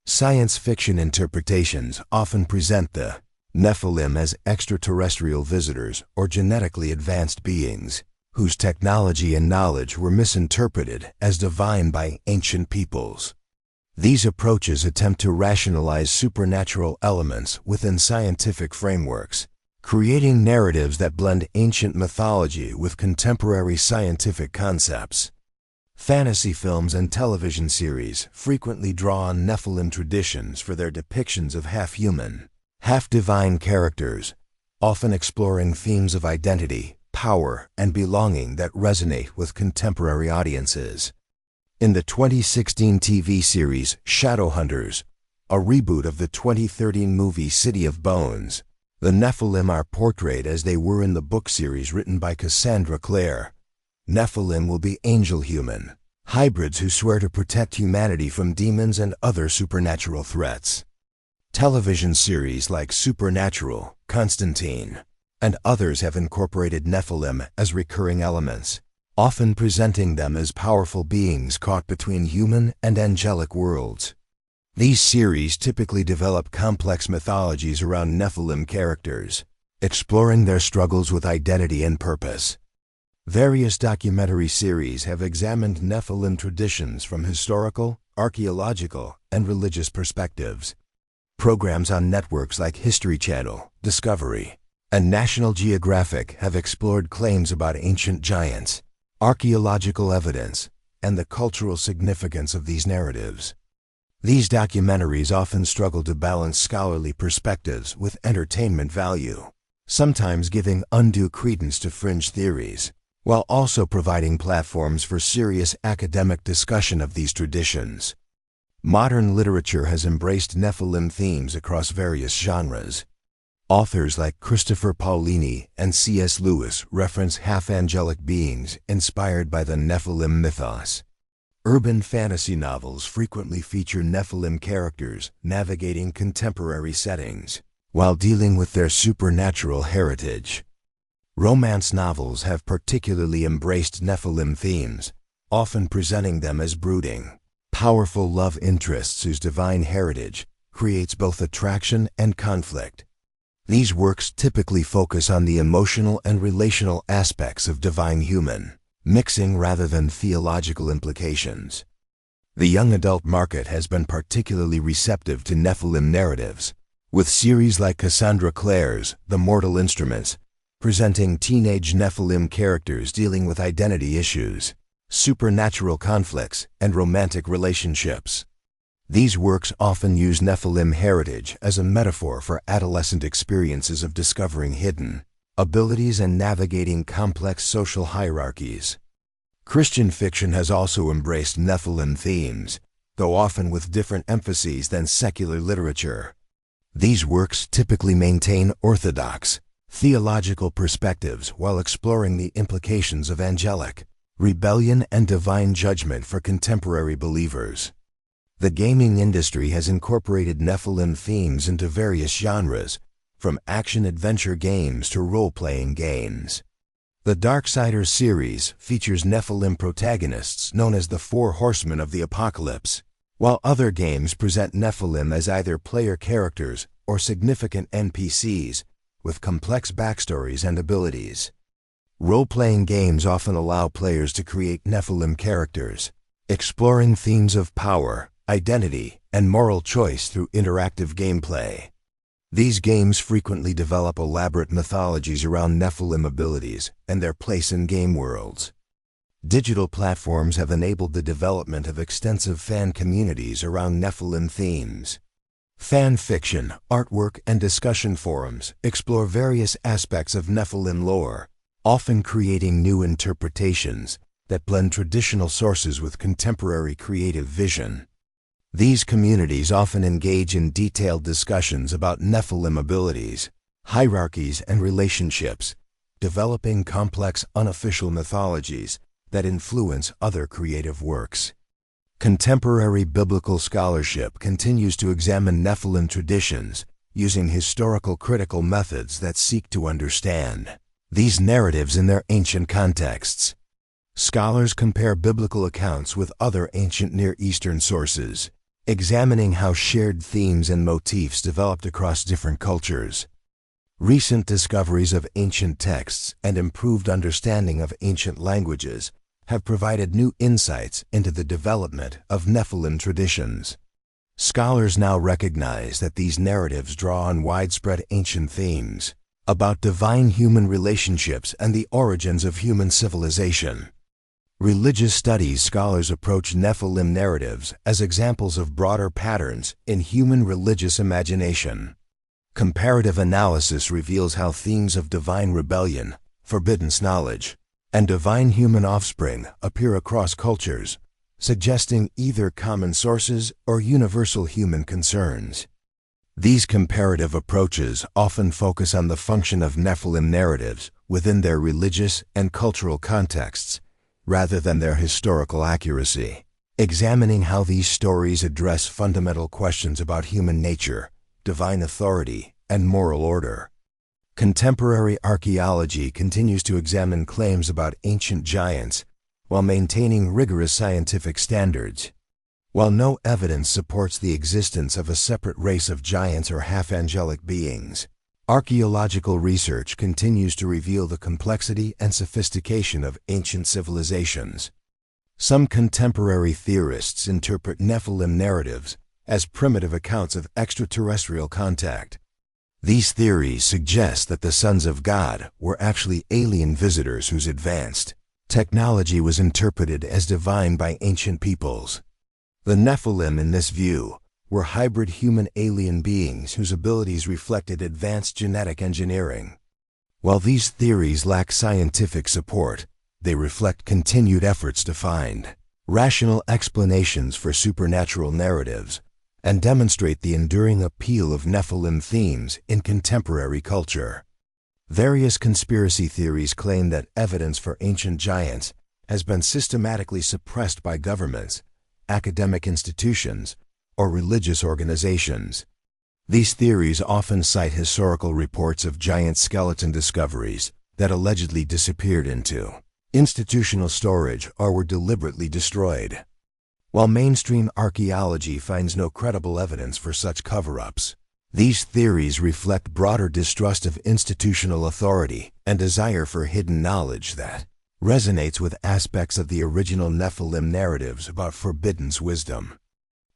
Science fiction interpretations often present the Nephilim as extraterrestrial visitors or genetically advanced beings, whose technology and knowledge were misinterpreted as divine by ancient peoples. These approaches attempt to rationalize supernatural elements within scientific frameworks, creating narratives that blend ancient mythology with contemporary scientific concepts. Fantasy films and television series frequently draw on Nephilim traditions for their depictions of half-human, half-divine characters, often exploring themes of identity, power, and belonging that resonate with contemporary audiences. In the 2016 TV series Shadowhunters, a reboot of the 2013 movie City of Bones, the Nephilim are portrayed as they were in the book series written by Cassandra Clare. Nephilim will be angel-human, hybrids who swear to protect humanity from demons and other supernatural threats. Television series like Supernatural, Constantine, and others have incorporated Nephilim as recurring elements, often presenting them as powerful beings caught between human and angelic worlds. These series typically develop complex mythologies around Nephilim characters, exploring their struggles with identity and purpose. Various documentary series have examined Nephilim traditions from historical, archaeological, and religious perspectives. Programs on networks like History Channel, Discovery, and National Geographic have explored claims about ancient giants, archaeological evidence, and the cultural significance of these narratives. These documentaries often struggle to balance scholarly perspectives with entertainment value, sometimes giving undue credence to fringe theories, while also providing platforms for serious academic discussion of these traditions. Modern literature has embraced Nephilim themes across various genres. Authors like Christopher Paolini and C.S. Lewis reference half-angelic beings inspired by the Nephilim mythos. Urban fantasy novels frequently feature Nephilim characters navigating contemporary settings while dealing with their supernatural heritage. Romance novels have particularly embraced Nephilim themes, often presenting them as brooding, powerful love interests whose divine heritage creates both attraction and conflict. These works typically focus on the emotional and relational aspects of divine human, mixing rather than theological implications. The young adult market has been particularly receptive to Nephilim narratives, with series like Cassandra Clare's The Mortal Instruments, presenting teenage Nephilim characters dealing with identity issues, supernatural conflicts, and romantic relationships. These works often use Nephilim heritage as a metaphor for adolescent experiences of discovering hidden abilities and navigating complex social hierarchies. Christian fiction has also embraced Nephilim themes, though often with different emphases than secular literature. These works typically maintain orthodox, theological perspectives while exploring the implications of angelic rebellion and divine judgment for contemporary believers. The gaming industry has incorporated Nephilim themes into various genres, from action-adventure games to role-playing games. The Darksiders series features Nephilim protagonists known as the Four Horsemen of the Apocalypse, while other games present Nephilim as either player characters or significant NPCs with complex backstories and abilities. Role-playing games often allow players to create Nephilim characters, exploring themes of power, identity, and moral choice through interactive gameplay. These games frequently develop elaborate mythologies around Nephilim abilities and their place in game worlds. Digital platforms have enabled the development of extensive fan communities around Nephilim themes. Fan fiction, artwork, and discussion forums explore various aspects of Nephilim lore, often creating new interpretations that blend traditional sources with contemporary creative vision. These communities often engage in detailed discussions about Nephilim abilities, hierarchies, and relationships, developing complex unofficial mythologies that influence other creative works. Contemporary biblical scholarship continues to examine Nephilim traditions using historical critical methods that seek to understand these narratives in their ancient contexts. Scholars compare biblical accounts with other ancient Near Eastern sources, examining how shared themes and motifs developed across different cultures. Recent discoveries of ancient texts and improved understanding of ancient languages have provided new insights into the development of Nephilim traditions. Scholars now recognize that these narratives draw on widespread ancient themes about divine human relationships and the origins of human civilization. Religious studies scholars approach Nephilim narratives as examples of broader patterns in human religious imagination. Comparative analysis reveals how themes of divine rebellion, forbidden knowledge, and divine human offspring appear across cultures, suggesting either common sources or universal human concerns. These comparative approaches often focus on the function of Nephilim narratives within their religious and cultural contexts, rather than their historical accuracy, examining how these stories address fundamental questions about human nature, divine authority, and moral order. Contemporary archaeology continues to examine claims about ancient giants while maintaining rigorous scientific standards. While no evidence supports the existence of a separate race of giants or half-angelic beings, archaeological research continues to reveal the complexity and sophistication of ancient civilizations. Some contemporary theorists interpret Nephilim narratives as primitive accounts of extraterrestrial contact. These theories suggest that the sons of God were actually alien visitors whose advanced technology was interpreted as divine by ancient peoples. The Nephilim, in this view, were hybrid human-alien beings whose abilities reflected advanced genetic engineering. While these theories lack scientific support, they reflect continued efforts to find rational explanations for supernatural narratives and demonstrate the enduring appeal of Nephilim themes in contemporary culture. Various conspiracy theories claim that evidence for ancient giants has been systematically suppressed by governments, academic institutions, or religious organizations. These theories often cite historical reports of giant skeleton discoveries that allegedly disappeared into institutional storage or were deliberately destroyed. While mainstream archaeology finds no credible evidence for such cover-ups, these theories reflect broader distrust of institutional authority and desire for hidden knowledge that resonates with aspects of the original Nephilim narratives about forbidden wisdom.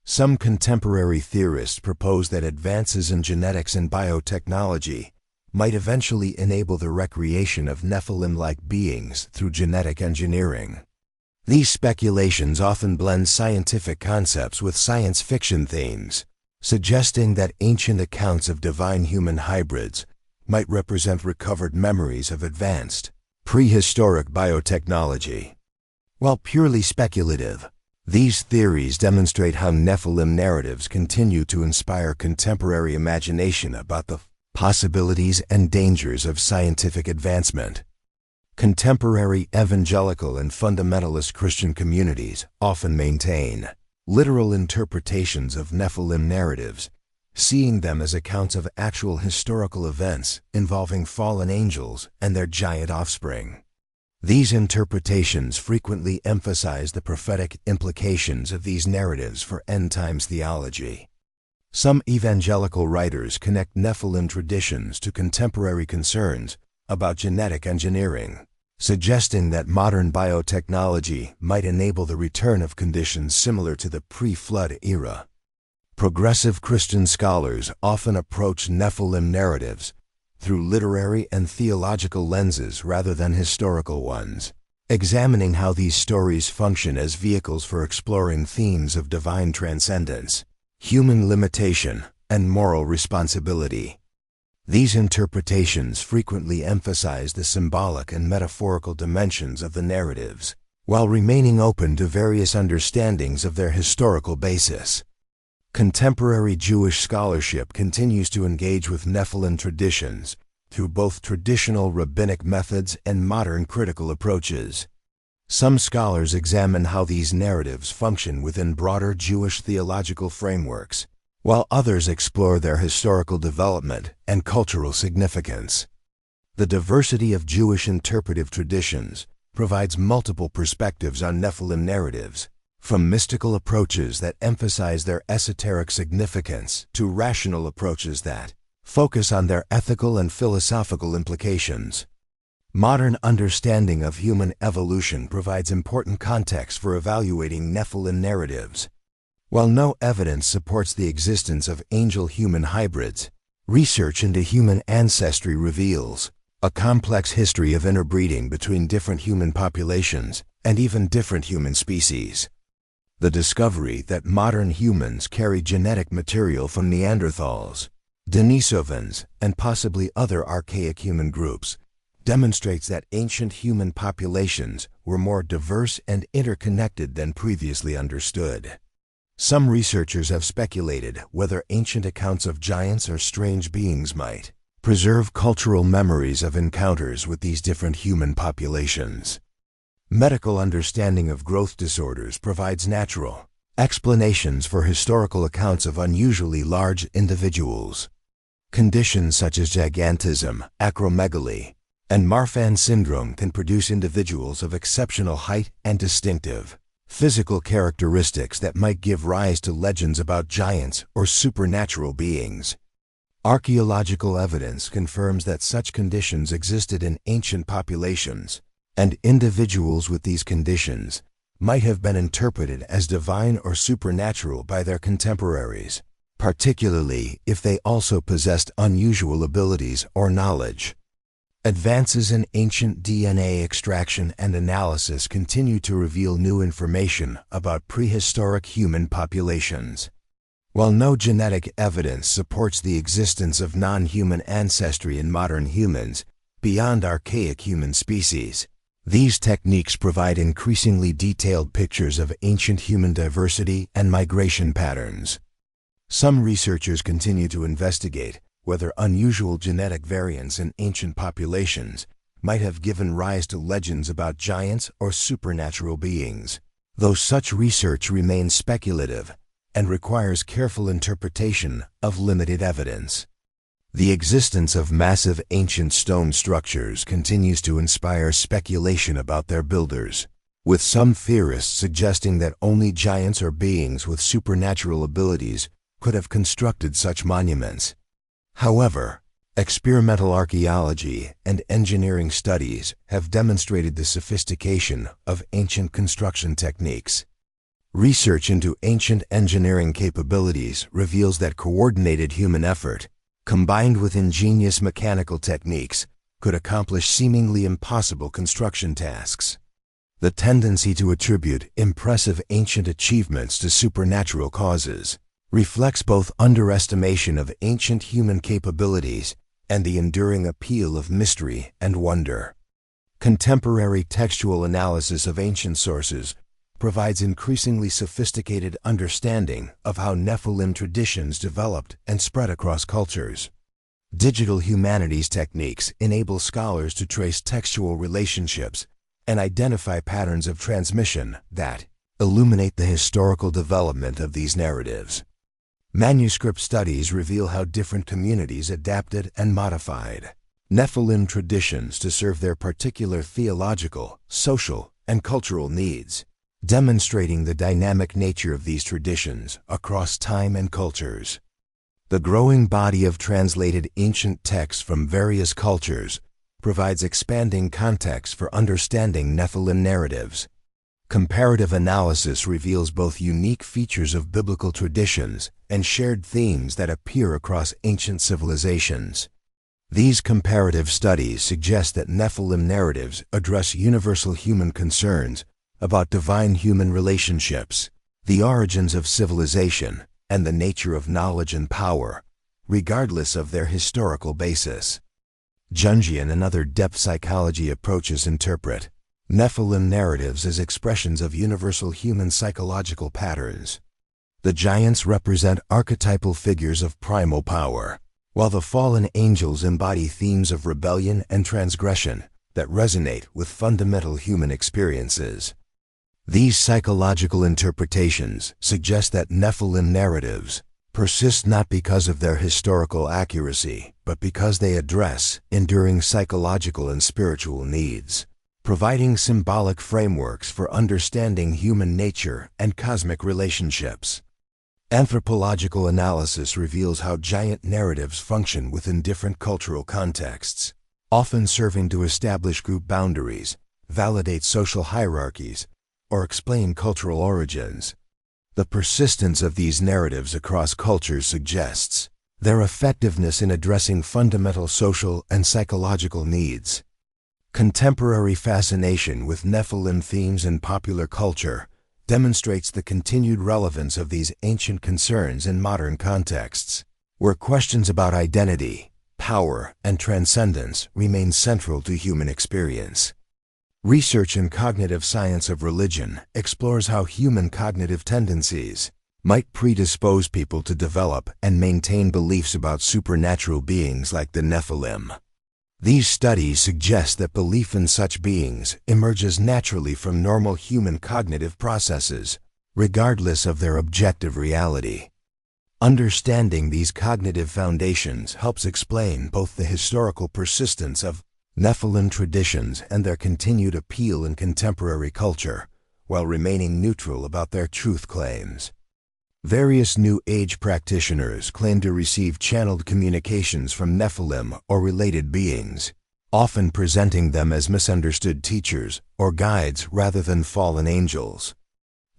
Some contemporary theorists propose that advances in genetics and biotechnology might eventually enable the recreation of Nephilim-like beings through genetic engineering. These speculations often blend scientific concepts with science fiction themes, suggesting that ancient accounts of divine human hybrids might represent recovered memories of advanced, prehistoric biotechnology. While purely speculative, these theories demonstrate how Nephilim narratives continue to inspire contemporary imagination about the possibilities and dangers of scientific advancement. Contemporary evangelical and fundamentalist Christian communities often maintain literal interpretations of Nephilim narratives, seeing them as accounts of actual historical events involving fallen angels and their giant offspring. These interpretations frequently emphasize the prophetic implications of these narratives for end-times theology. Some evangelical writers connect Nephilim traditions to contemporary concerns about genetic engineering, suggesting that modern biotechnology might enable the return of conditions similar to the pre-flood era. Progressive Christian scholars often approach Nephilim narratives through literary and theological lenses rather than historical ones, examining how these stories function as vehicles for exploring themes of divine transcendence, human limitation, and moral responsibility. These interpretations frequently emphasize the symbolic and metaphorical dimensions of the narratives, while remaining open to various understandings of their historical basis. Contemporary Jewish scholarship continues to engage with Nephilim traditions through both traditional rabbinic methods and modern critical approaches. Some scholars examine how these narratives function within broader Jewish theological frameworks, while others explore their historical development and cultural significance. The diversity of Jewish interpretive traditions provides multiple perspectives on Nephilim narratives, from mystical approaches that emphasize their esoteric significance to rational approaches that focus on their ethical and philosophical implications. Modern understanding of human evolution provides important context for evaluating Nephilim narratives. While no evidence supports the existence of angel-human hybrids, research into human ancestry reveals a complex history of interbreeding between different human populations and even different human species. The discovery that modern humans carry genetic material from Neanderthals, Denisovans, and possibly other archaic human groups demonstrates that ancient human populations were more diverse and interconnected than previously understood. Some researchers have speculated whether ancient accounts of giants or strange beings might preserve cultural memories of encounters with these different human populations. Medical understanding of growth disorders provides natural explanations for historical accounts of unusually large individuals. Conditions such as gigantism, acromegaly, and Marfan syndrome can produce individuals of exceptional height and distinctive physical characteristics that might give rise to legends about giants or supernatural beings. Archaeological evidence confirms that such conditions existed in ancient populations, and individuals with these conditions might have been interpreted as divine or supernatural by their contemporaries, particularly if they also possessed unusual abilities or knowledge. Advances in ancient DNA extraction and analysis continue to reveal new information about prehistoric human populations. While no genetic evidence supports the existence of non-human ancestry in modern humans beyond archaic human species, these techniques provide increasingly detailed pictures of ancient human diversity and migration patterns. Some researchers continue to investigate whether unusual genetic variants in ancient populations might have given rise to legends about giants or supernatural beings, though such research remains speculative and requires careful interpretation of limited evidence. The existence of massive ancient stone structures continues to inspire speculation about their builders. with some theorists suggesting that only giants or beings with supernatural abilities could have constructed such monuments. However, experimental archaeology and engineering studies have demonstrated the sophistication of ancient construction techniques. Research into ancient engineering capabilities reveals that coordinated human effort, combined with ingenious mechanical techniques, could accomplish seemingly impossible construction tasks. The tendency to attribute impressive ancient achievements to supernatural causes reflects both underestimation of ancient human capabilities and the enduring appeal of mystery and wonder. Contemporary textual analysis of ancient sources provides increasingly sophisticated understanding of how Nephilim traditions developed and spread across cultures. Digital humanities techniques enable scholars to trace textual relationships and identify patterns of transmission that illuminate the historical development of these narratives. Manuscript studies reveal how different communities adapted and modified Nephilim traditions to serve their particular theological, social, and cultural needs, demonstrating the dynamic nature of these traditions across time and cultures. The growing body of translated ancient texts from various cultures provides expanding context for understanding Nephilim narratives. Comparative analysis reveals both unique features of biblical traditions and shared themes that appear across ancient civilizations. These comparative studies suggest that Nephilim narratives address universal human concerns about divine-human relationships, the origins of civilization, and the nature of knowledge and power, regardless of their historical basis. Jungian and other depth psychology approaches interpret Nephilim narratives as expressions of universal human psychological patterns. The giants represent archetypal figures of primal power, while the fallen angels embody themes of rebellion and transgression that resonate with fundamental human experiences. These psychological interpretations suggest that Nephilim narratives persist not because of their historical accuracy, but because they address enduring psychological and spiritual needs, providing symbolic frameworks for understanding human nature and cosmic relationships. Anthropological analysis reveals how giant narratives function within different cultural contexts, often serving to establish group boundaries, validate social hierarchies, or explain cultural origins. The persistence of these narratives across cultures suggests their effectiveness in addressing fundamental social and psychological needs. Contemporary fascination with Nephilim themes in popular culture demonstrates the continued relevance of these ancient concerns in modern contexts, where questions about identity, power, and transcendence remain central to human experience. Research in cognitive science of religion explores how human cognitive tendencies might predispose people to develop and maintain beliefs about supernatural beings like the Nephilim. These studies suggest that belief in such beings emerges naturally from normal human cognitive processes, regardless of their objective reality. Understanding these cognitive foundations helps explain both the historical persistence of Nephilim traditions and their continued appeal in contemporary culture, while remaining neutral about their truth claims. Various New Age practitioners claim to receive channeled communications from Nephilim or related beings, often presenting them as misunderstood teachers or guides rather than fallen angels.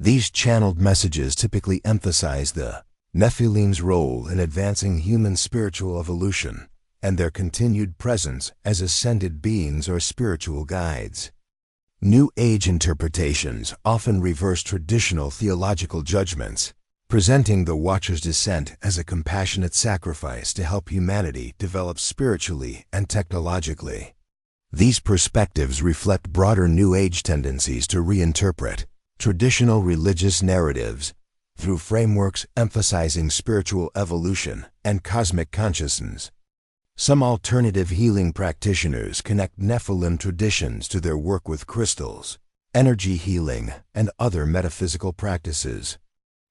These channeled messages typically emphasize the Nephilim's role in advancing human spiritual evolution and their continued presence as ascended beings or spiritual guides. New Age interpretations often reverse traditional theological judgments, presenting the Watcher's descent as a compassionate sacrifice to help humanity develop spiritually and technologically. These perspectives reflect broader New Age tendencies to reinterpret traditional religious narratives through frameworks emphasizing spiritual evolution and cosmic consciousness. Some alternative healing practitioners connect Nephilim traditions to their work with crystals, energy healing, and other metaphysical practices.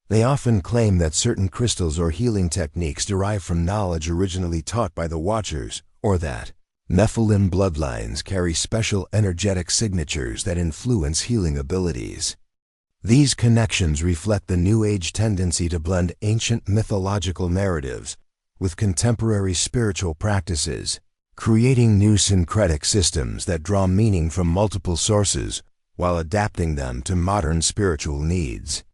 They often claim that certain crystals or healing techniques derive from knowledge originally taught by the Watchers, or that Nephilim bloodlines carry special energetic signatures that influence healing abilities. These connections reflect the New Age tendency to blend ancient mythological narratives with contemporary spiritual practices, creating new syncretic systems that draw meaning from multiple sources while adapting them to modern spiritual needs.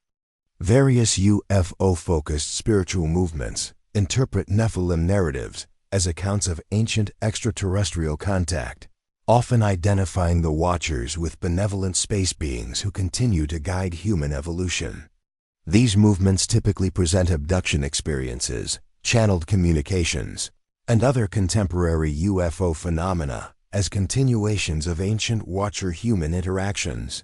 Various UFO-focused spiritual movements interpret Nephilim narratives as accounts of ancient extraterrestrial contact, often identifying the Watchers with benevolent space beings who continue to guide human evolution. These movements typically present abduction experiences, channeled communications, and other contemporary UFO phenomena as continuations of ancient Watcher-human interactions.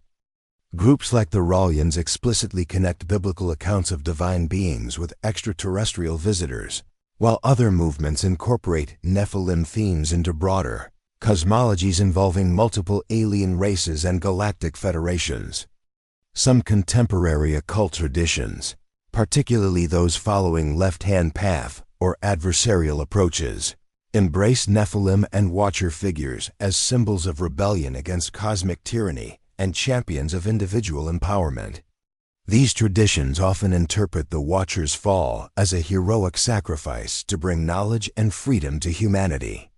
Groups like the Rallians explicitly connect biblical accounts of divine beings with extraterrestrial visitors, while other movements incorporate Nephilim themes into broader cosmologies involving multiple alien races and galactic federations. Some contemporary occult traditions, particularly those following left-hand path or adversarial approaches, embrace Nephilim and Watcher figures as symbols of rebellion against cosmic tyranny and champions of individual empowerment. These traditions often interpret the Watcher's fall as a heroic sacrifice to bring knowledge and freedom to humanity.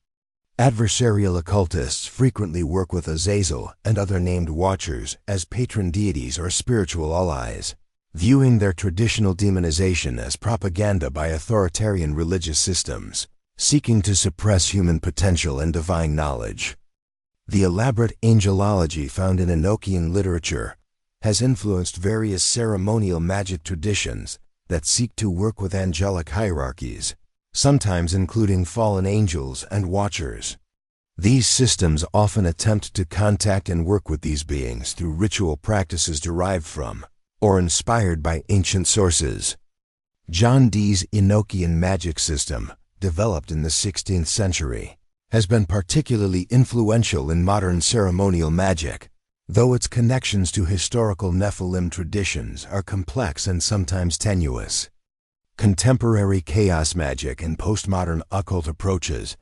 Adversarial occultists frequently work with Azazel and other named Watchers as patron deities or spiritual allies, viewing their traditional demonization as propaganda by authoritarian religious systems, seeking to suppress human potential and divine knowledge. The elaborate angelology found in Enochian literature has influenced various ceremonial magic traditions that seek to work with angelic hierarchies, sometimes including fallen angels and Watchers. These systems often attempt to contact and work with these beings through ritual practices derived from or inspired by ancient sources. John Dee's Enochian magic system, developed in the 16th century, has been particularly influential in modern ceremonial magic, though its connections to historical Nephilim traditions are complex and sometimes tenuous. Contemporary chaos magic and postmodern occult approaches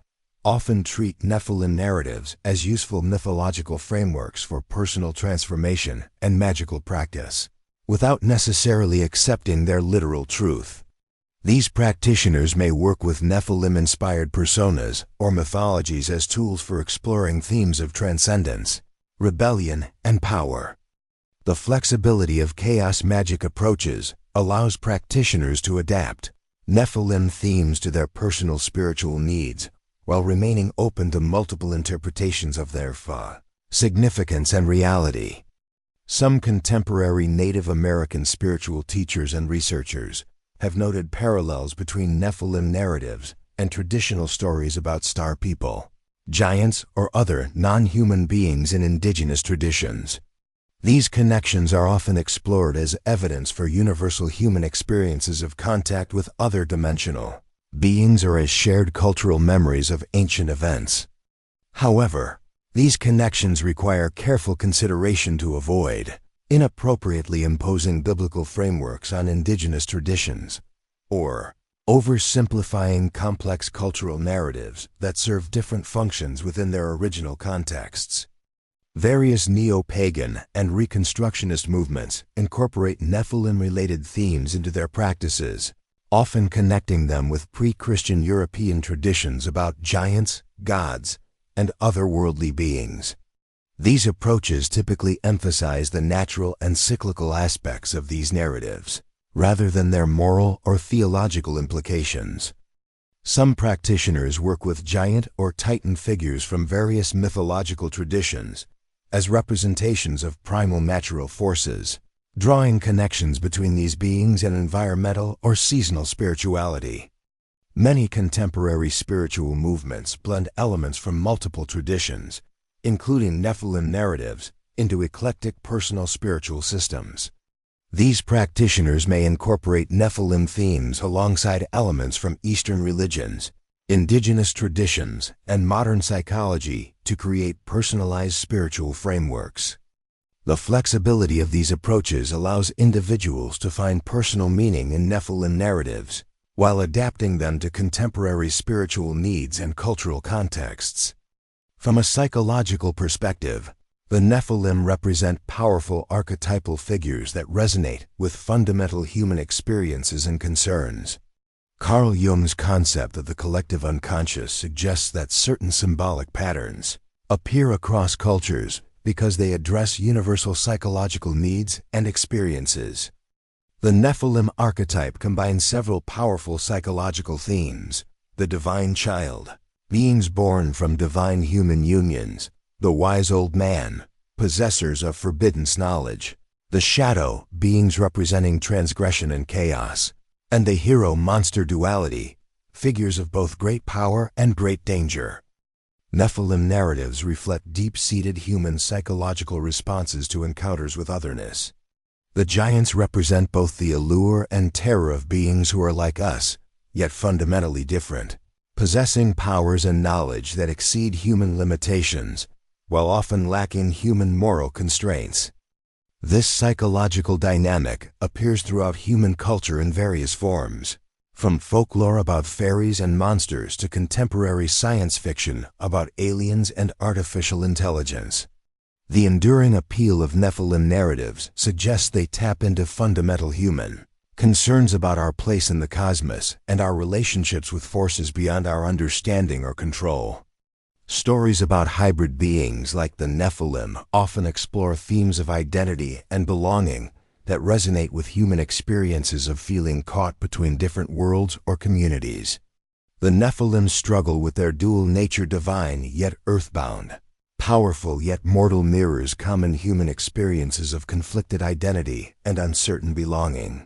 often treat Nephilim narratives as useful mythological frameworks for personal transformation and magical practice, without necessarily accepting their literal truth. These practitioners may work with Nephilim-inspired personas or mythologies as tools for exploring themes of transcendence, rebellion, and power. The flexibility of chaos magic approaches allows practitioners to adapt Nephilim themes to their personal spiritual needs while remaining open to multiple interpretations of their significance and reality. Some contemporary Native American spiritual teachers and researchers have noted parallels between Nephilim narratives and traditional stories about star people, giants, or other non-human beings in indigenous traditions. These connections are often explored as evidence for universal human experiences of contact with other dimensional beings or as shared cultural memories of ancient events. However, these connections require careful consideration to avoid inappropriately imposing biblical frameworks on indigenous traditions, or oversimplifying complex cultural narratives that serve different functions within their original contexts. Various neo-pagan and Reconstructionist movements incorporate Nephilim-related themes into their practices, often connecting them with pre-Christian European traditions about giants, gods, and otherworldly beings. These approaches typically emphasize the natural and cyclical aspects of these narratives, rather than their moral or theological implications. Some practitioners work with giant or titan figures from various mythological traditions as representations of primal natural forces, drawing connections between these beings and environmental or seasonal spirituality. Many contemporary spiritual movements blend elements from multiple traditions, including Nephilim narratives, into eclectic personal spiritual systems. These practitioners may incorporate Nephilim themes alongside elements from Eastern religions, indigenous traditions, and modern psychology to create personalized spiritual frameworks. The flexibility of these approaches allows individuals to find personal meaning in Nephilim narratives, while adapting them to contemporary spiritual needs and cultural contexts. From a psychological perspective, the Nephilim represent powerful archetypal figures that resonate with fundamental human experiences and concerns. Carl Jung's concept of the collective unconscious suggests that certain symbolic patterns appear across cultures because they address universal psychological needs and experiences. The Nephilim archetype combines several powerful psychological themes: the divine child, beings born from divine human unions; the wise old man, possessors of forbidden knowledge; the shadow, beings representing transgression and chaos; and the hero-monster duality, figures of both great power and great danger. Nephilim narratives reflect deep-seated human psychological responses to encounters with otherness. The giants represent both the allure and terror of beings who are like us, yet fundamentally different, possessing powers and knowledge that exceed human limitations, while often lacking human moral constraints. This psychological dynamic appears throughout human culture in various forms, from folklore about fairies and monsters to contemporary science fiction about aliens and artificial intelligence. The enduring appeal of Nephilim narratives suggests they tap into fundamental human concerns about our place in the cosmos and our relationships with forces beyond our understanding or control. Stories about hybrid beings like the Nephilim often explore themes of identity and belonging that resonate with human experiences of feeling caught between different worlds or communities. The Nephilim struggle with their dual nature, divine yet earthbound, powerful yet mortal, mirrors common human experiences of conflicted identity and uncertain belonging.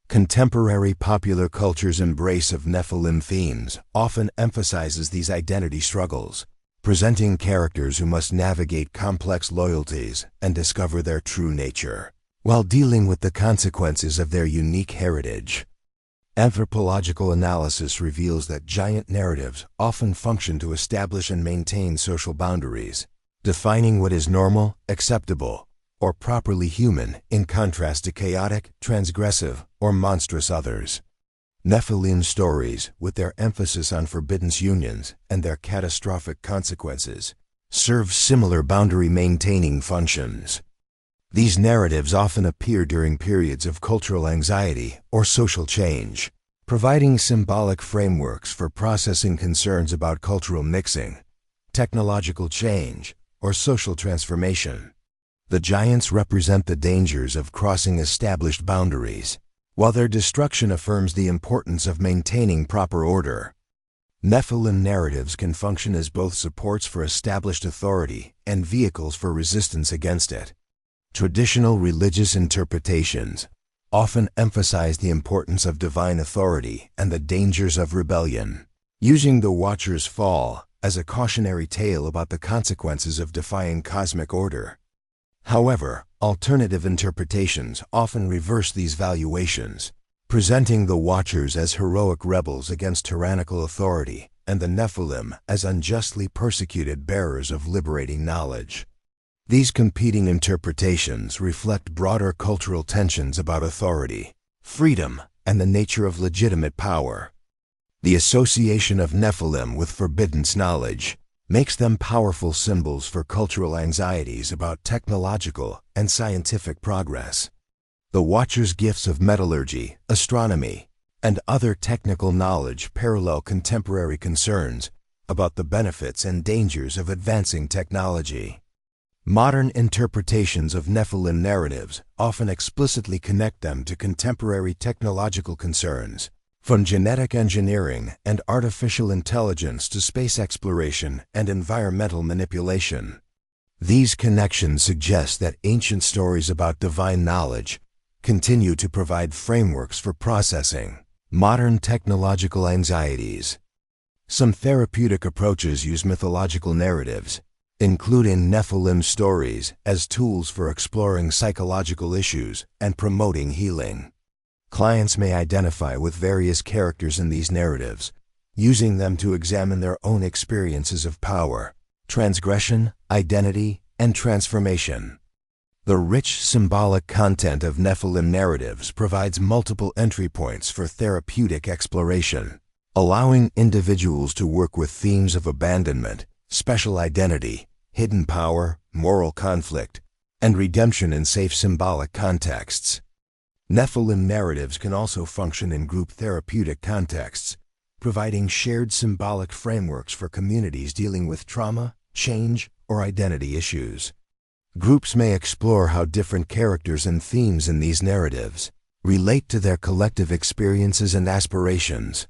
Contemporary popular culture's embrace of Nephilim themes often emphasizes these identity struggles, presenting characters who must navigate complex loyalties and discover their true nature, while dealing with the consequences of their unique heritage. Anthropological analysis reveals that giant narratives often function to establish and maintain social boundaries, defining what is normal, acceptable, or properly human, in contrast to chaotic, transgressive, or monstrous others. Nephilim stories, with their emphasis on forbidden unions and their catastrophic consequences, serve similar boundary-maintaining functions. These narratives often appear during periods of cultural anxiety or social change, providing symbolic frameworks for processing concerns about cultural mixing, technological change, or social transformation. The giants represent the dangers of crossing established boundaries, while their destruction affirms the importance of maintaining proper order. Nephilim narratives can function as both supports for established authority and vehicles for resistance against it. Traditional religious interpretations often emphasize the importance of divine authority and the dangers of rebellion, using the Watcher's fall as a cautionary tale about the consequences of defying cosmic order. However, alternative interpretations often reverse these valuations, presenting the Watchers as heroic rebels against tyrannical authority and the Nephilim as unjustly persecuted bearers of liberating knowledge. These competing interpretations reflect broader cultural tensions about authority, freedom, and the nature of legitimate power. The association of Nephilim with forbidden knowledge makes them powerful symbols for cultural anxieties about technological and scientific progress. The Watcher's gifts of metallurgy, astronomy, and other technical knowledge parallel contemporary concerns about the benefits and dangers of advancing technology. Modern interpretations of Nephilim narratives often explicitly connect them to contemporary technological concerns, from genetic engineering and artificial intelligence to space exploration and environmental manipulation. These connections suggest that ancient stories about divine knowledge continue to provide frameworks for processing modern technological anxieties. Some therapeutic approaches use mythological narratives, including Nephilim stories, as tools for exploring psychological issues and promoting healing. Clients may identify with various characters in these narratives, using them to examine their own experiences of power, transgression, identity, and transformation. The rich symbolic content of Nephilim narratives provides multiple entry points for therapeutic exploration, allowing individuals to work with themes of abandonment, special identity, hidden power, moral conflict, and redemption in safe symbolic contexts. Nephilim narratives can also function in group therapeutic contexts, providing shared symbolic frameworks for communities dealing with trauma, change, or identity issues. Groups may explore how different characters and themes in these narratives relate to their collective experiences and aspirations.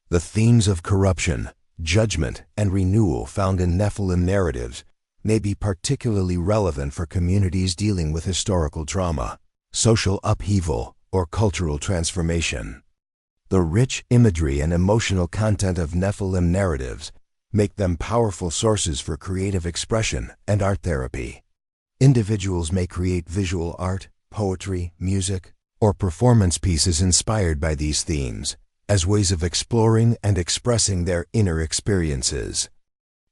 The themes of corruption, judgment, and renewal found in Nephilim narratives may be particularly relevant for communities dealing with historical trauma, social upheaval, or cultural transformation. The rich imagery and emotional content of Nephilim narratives make them powerful sources for creative expression and art therapy. Individuals may create visual art, poetry, music, or performance pieces inspired by these themes as ways of exploring and expressing their inner experiences.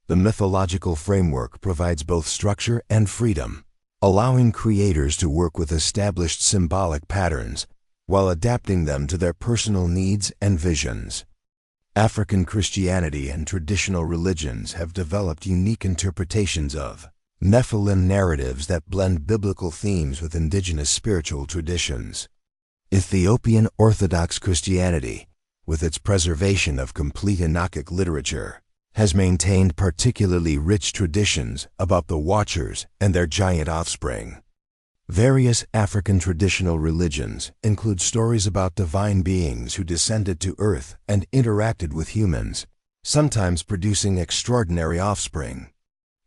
The mythological framework provides both structure and freedom, allowing creators to work with established symbolic patterns while adapting them to their personal needs and visions. African Christianity and traditional religions have developed unique interpretations of Nephilim narratives that blend biblical themes with indigenous spiritual traditions. Ethiopian Orthodox Christianity, with its preservation of complete Enochic literature, has maintained particularly rich traditions about the Watchers and their giant offspring. Various African traditional religions include stories about divine beings who descended to Earth and interacted with humans, sometimes producing extraordinary offspring.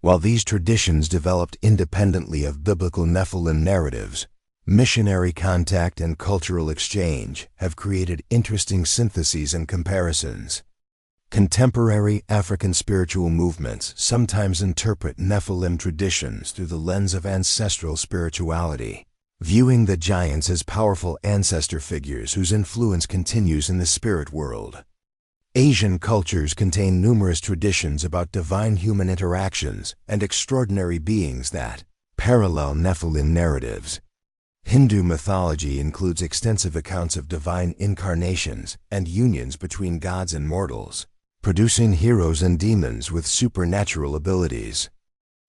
While these traditions developed independently of biblical Nephilim narratives, missionary contact and cultural exchange have created interesting syntheses and comparisons. Contemporary African spiritual movements sometimes interpret Nephilim traditions through the lens of ancestral spirituality, viewing the giants as powerful ancestor figures whose influence continues in the spirit world. Asian cultures contain numerous traditions about divine human interactions and extraordinary beings that parallel Nephilim narratives. Hindu mythology includes extensive accounts of divine incarnations and unions between gods and mortals, producing heroes and demons with supernatural abilities.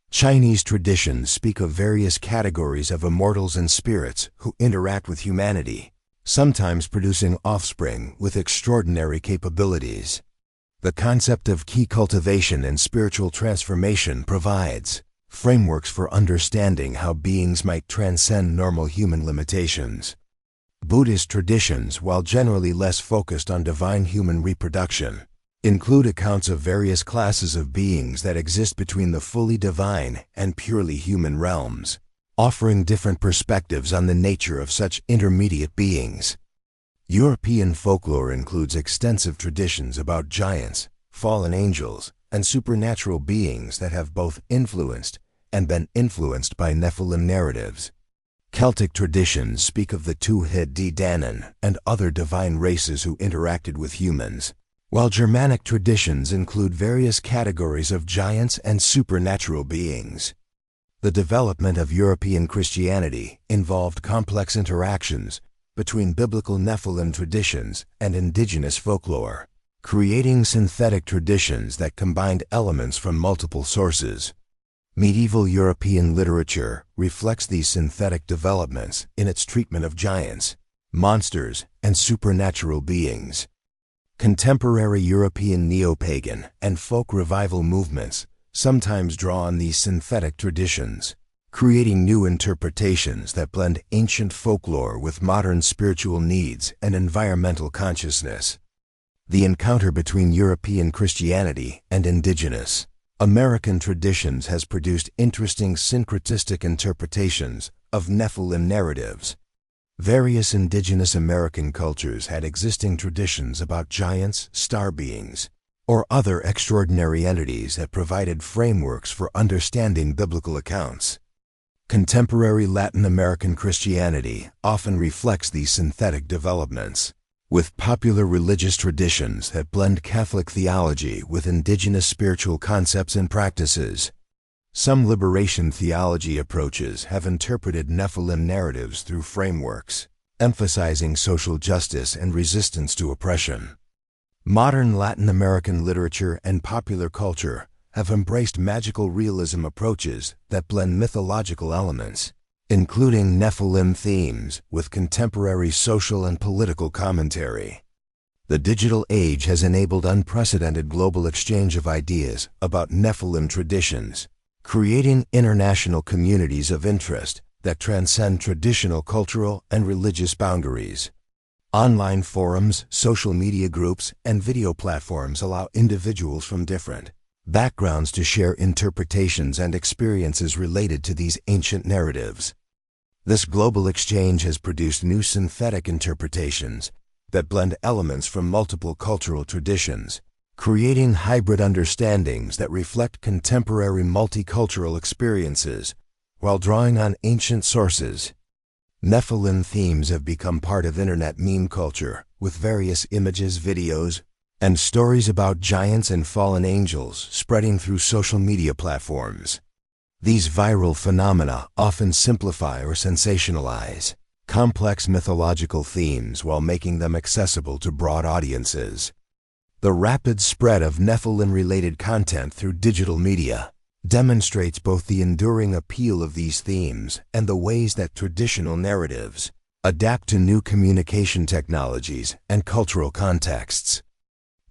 Chinese traditions speak of various categories of immortals and spirits who interact with humanity, sometimes producing offspring with extraordinary capabilities. The concept of ki cultivation and spiritual transformation provides frameworks for understanding how beings might transcend normal human limitations. Buddhist traditions, while generally less focused on divine human reproduction, include accounts of various classes of beings that exist between the fully divine and purely human realms, offering different perspectives on the nature of such intermediate beings. European folklore includes extensive traditions about giants, fallen angels, and supernatural beings that have both influenced and been influenced by Nephilim narratives. Celtic traditions speak of the two-head Danann and other divine races who interacted with humans, while Germanic traditions include various categories of giants and supernatural beings. The development of European Christianity involved complex interactions between biblical Nephilim traditions and indigenous folklore, creating synthetic traditions that combined elements from multiple sources. Medieval European literature reflects these synthetic developments in its treatment of giants, monsters, and supernatural beings. Contemporary European neo-pagan and folk revival movements sometimes draw on these synthetic traditions, creating new interpretations that blend ancient folklore with modern spiritual needs and environmental consciousness. The encounter between European Christianity and indigenous American traditions has produced interesting syncretistic interpretations of Nephilim narratives. Various indigenous American cultures had existing traditions about giants, star beings, or other extraordinary entities that provided frameworks for understanding biblical accounts. Contemporary Latin American Christianity often reflects these synthetic developments, with popular religious traditions that blend Catholic theology with indigenous spiritual concepts and practices. Some liberation theology approaches have interpreted Nephilim narratives through frameworks, emphasizing social justice and resistance to oppression. Modern Latin American literature and popular culture have embraced magical realism approaches that blend mythological elements, including Nephilim themes with contemporary social and political commentary. The digital age has enabled unprecedented global exchange of ideas about Nephilim traditions, creating international communities of interest that transcend traditional cultural and religious boundaries. Online forums, social media groups, and video platforms allow individuals from different backgrounds to share interpretations and experiences related to these ancient narratives. This global exchange has produced new synthetic interpretations that blend elements from multiple cultural traditions, creating hybrid understandings that reflect contemporary multicultural experiences while drawing on ancient sources. Nephilim themes have become part of internet meme culture, with various images, videos, and stories about giants and fallen angels spreading through social media platforms. These viral phenomena often simplify or sensationalize complex mythological themes while making them accessible to broad audiences. The rapid spread of Nephilim-related content through digital media demonstrates both the enduring appeal of these themes and the ways that traditional narratives adapt to new communication technologies and cultural contexts.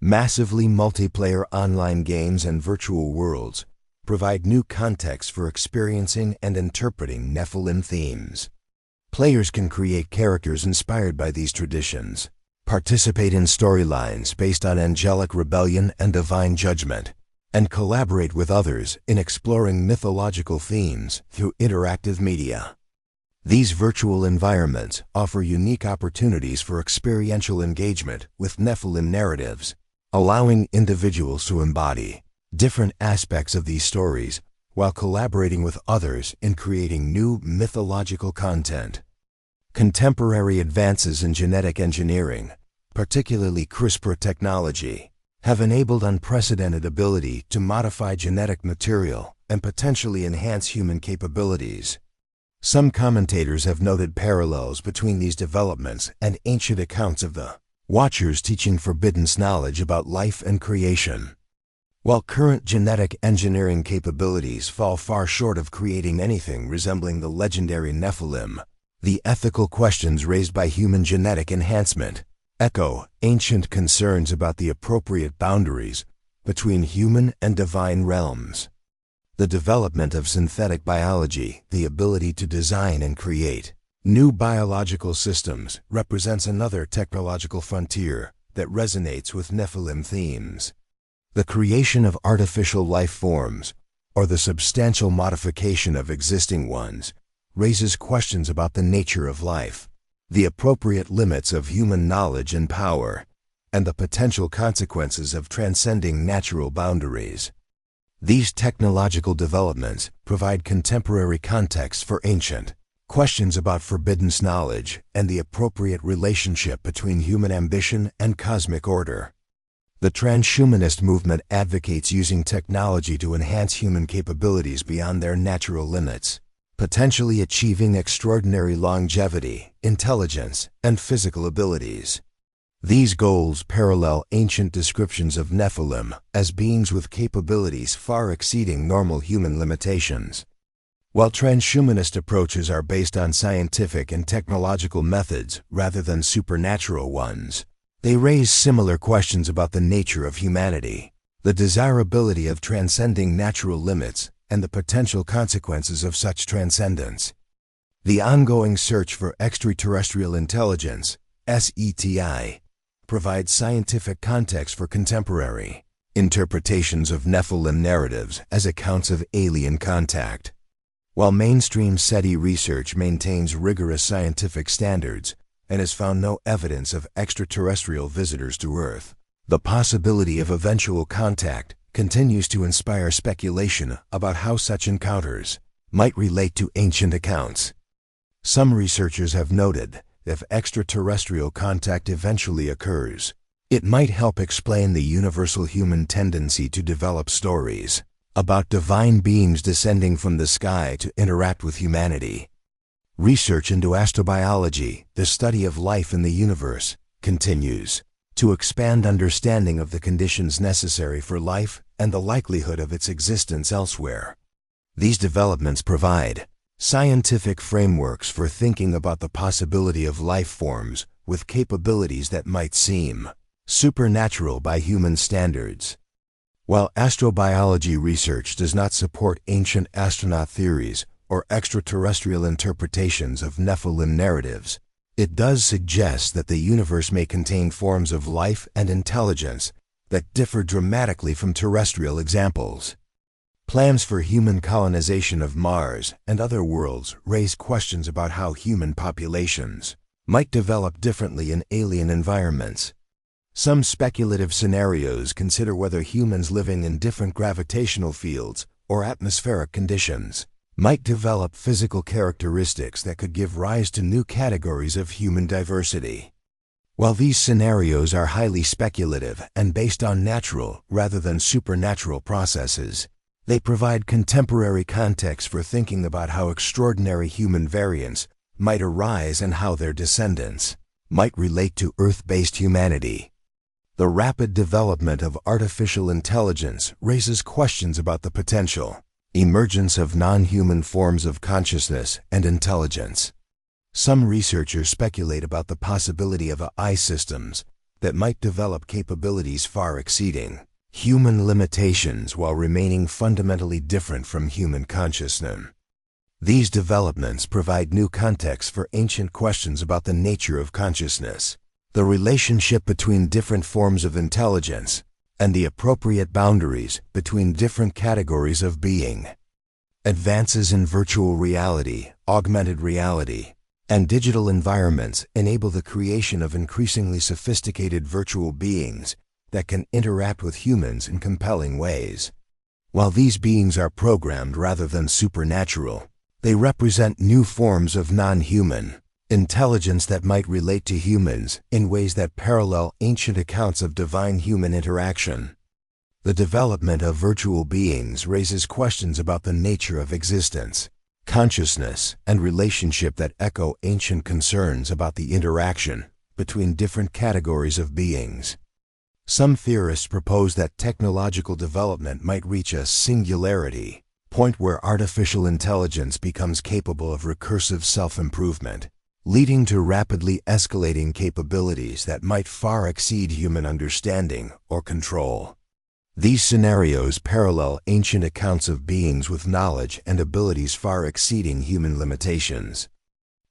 Massively multiplayer online games and virtual worlds provide new contexts for experiencing and interpreting Nephilim themes. Players can create characters inspired by these traditions, participate in storylines based on angelic rebellion and divine judgment, and collaborate with others in exploring mythological themes through interactive media. These virtual environments offer unique opportunities for experiential engagement with Nephilim narratives, allowing individuals to embody different aspects of these stories while collaborating with others in creating new mythological content. Contemporary advances in genetic engineering, particularly CRISPR technology, have enabled unprecedented ability to modify genetic material and potentially enhance human capabilities. Some commentators have noted parallels between these developments and ancient accounts of the Watchers teaching forbidden knowledge about life and creation. While current genetic engineering capabilities fall far short of creating anything resembling the legendary Nephilim, the ethical questions raised by human genetic enhancement echo ancient concerns about the appropriate boundaries between human and divine realms. The development of synthetic biology, the ability to design and create new biological systems, represents another technological frontier that resonates with Nephilim themes. The creation of artificial life forms, or the substantial modification of existing ones, raises questions about the nature of life, the appropriate limits of human knowledge and power, and the potential consequences of transcending natural boundaries. These technological developments provide contemporary context for ancient questions about forbidden knowledge and the appropriate relationship between human ambition and cosmic order. The transhumanist movement advocates using technology to enhance human capabilities beyond their natural limits, potentially achieving extraordinary longevity, intelligence, and physical abilities. These goals parallel ancient descriptions of Nephilim as beings with capabilities far exceeding normal human limitations. While transhumanist approaches are based on scientific and technological methods rather than supernatural ones, they raise similar questions about the nature of humanity, the desirability of transcending natural limits, and the potential consequences of such transcendence. The ongoing search for extraterrestrial intelligence, SETI, provides scientific context for contemporary interpretations of Nephilim narratives as accounts of alien contact. While mainstream SETI research maintains rigorous scientific standards and has found no evidence of extraterrestrial visitors to Earth, the possibility of eventual contact continues to inspire speculation about how such encounters might relate to ancient accounts. Some researchers have noted that if extraterrestrial contact eventually occurs, it might help explain the universal human tendency to develop stories about divine beings descending from the sky to interact with humanity. Research into astrobiology, the study of life in the universe, continues. to expand understanding of the conditions necessary for life and the likelihood of its existence elsewhere. These developments provide scientific frameworks for thinking about the possibility of life forms with capabilities that might seem supernatural by human standards. While astrobiology research does not support ancient astronaut theories or extraterrestrial interpretations of Nephilim narratives, it does suggest that the universe may contain forms of life and intelligence that differ dramatically from terrestrial examples. Plans for human colonization of Mars and other worlds raise questions about how human populations might develop differently in alien environments. Some speculative scenarios consider whether humans living in different gravitational fields or atmospheric conditions might develop physical characteristics that could give rise to new categories of human diversity. While these scenarios are highly speculative and based on natural rather than supernatural processes, they provide contemporary context for thinking about how extraordinary human variants might arise and how their descendants might relate to Earth-based humanity. The rapid development of artificial intelligence raises questions about the potential emergence of non-human forms of consciousness and intelligence. Some researchers speculate about the possibility of AI systems that might develop capabilities far exceeding human limitations while remaining fundamentally different from human consciousness. These developments provide new context for ancient questions about the nature of consciousness, the relationship between different forms of intelligence, and the appropriate boundaries between different categories of being. Advances in virtual reality, augmented reality, and digital environments enable the creation of increasingly sophisticated virtual beings that can interact with humans in compelling ways. While these beings are programmed rather than supernatural, they represent new forms of non-human intelligence that might relate to humans in ways that parallel ancient accounts of divine human interaction. The development of virtual beings raises questions about the nature of existence, consciousness, and relationship that echo ancient concerns about the interaction between different categories of beings. Some theorists propose that technological development might reach a singularity point where artificial intelligence becomes capable of recursive self-improvement, leading to rapidly escalating capabilities that might far exceed human understanding or control. These scenarios parallel ancient accounts of beings with knowledge and abilities far exceeding human limitations.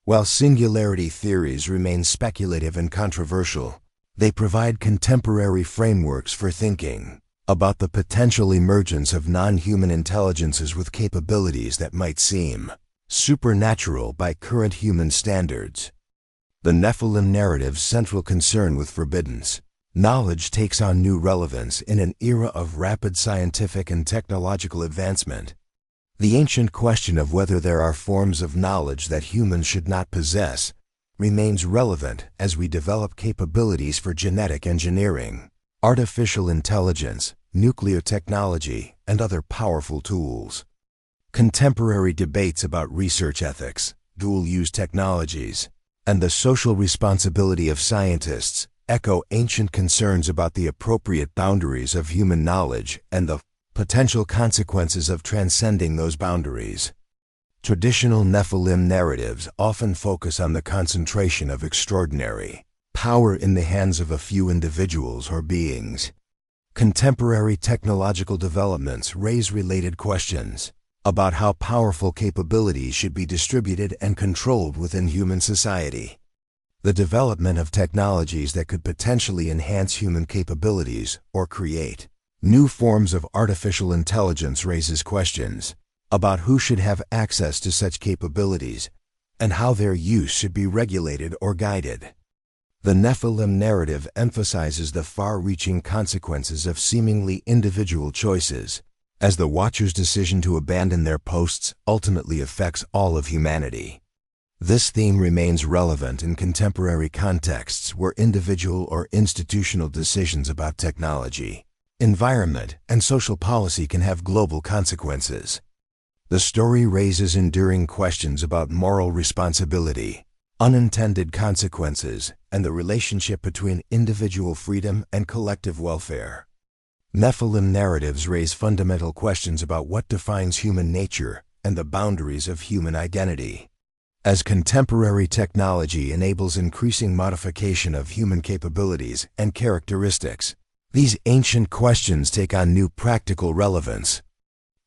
While singularity theories remain speculative and controversial, they provide contemporary frameworks for thinking about the potential emergence of non-human intelligences with capabilities that might seem supernatural by current human standards. The Nephilim narrative's central concern with forbidden knowledge takes on new relevance in an era of rapid scientific and technological advancement. The ancient question of whether there are forms of knowledge that humans should not possess remains relevant as we develop capabilities for genetic engineering, artificial intelligence, nuclear technology, and other powerful tools. Contemporary debates about research ethics, dual-use technologies, and the social responsibility of scientists echo ancient concerns about the appropriate boundaries of human knowledge and the potential consequences of transcending those boundaries. Traditional Nephilim narratives often focus on the concentration of extraordinary power in the hands of a few individuals or beings. Contemporary technological developments raise related questions about how powerful capabilities should be distributed and controlled within human society. The development of technologies that could potentially enhance human capabilities or create new forms of artificial intelligence raises questions about who should have access to such capabilities and how their use should be regulated or guided. The Nephilim narrative emphasizes the far-reaching consequences of seemingly individual choices, as the Watcher's decision to abandon their posts ultimately affects all of humanity. This theme remains relevant in contemporary contexts where individual or institutional decisions about technology, environment, and social policy can have global consequences. The story raises enduring questions about moral responsibility, unintended consequences, and the relationship between individual freedom and collective welfare. Nephilim narratives raise fundamental questions about what defines human nature and the boundaries of human identity. As contemporary technology enables increasing modification of human capabilities and characteristics, these ancient questions take on new practical relevance.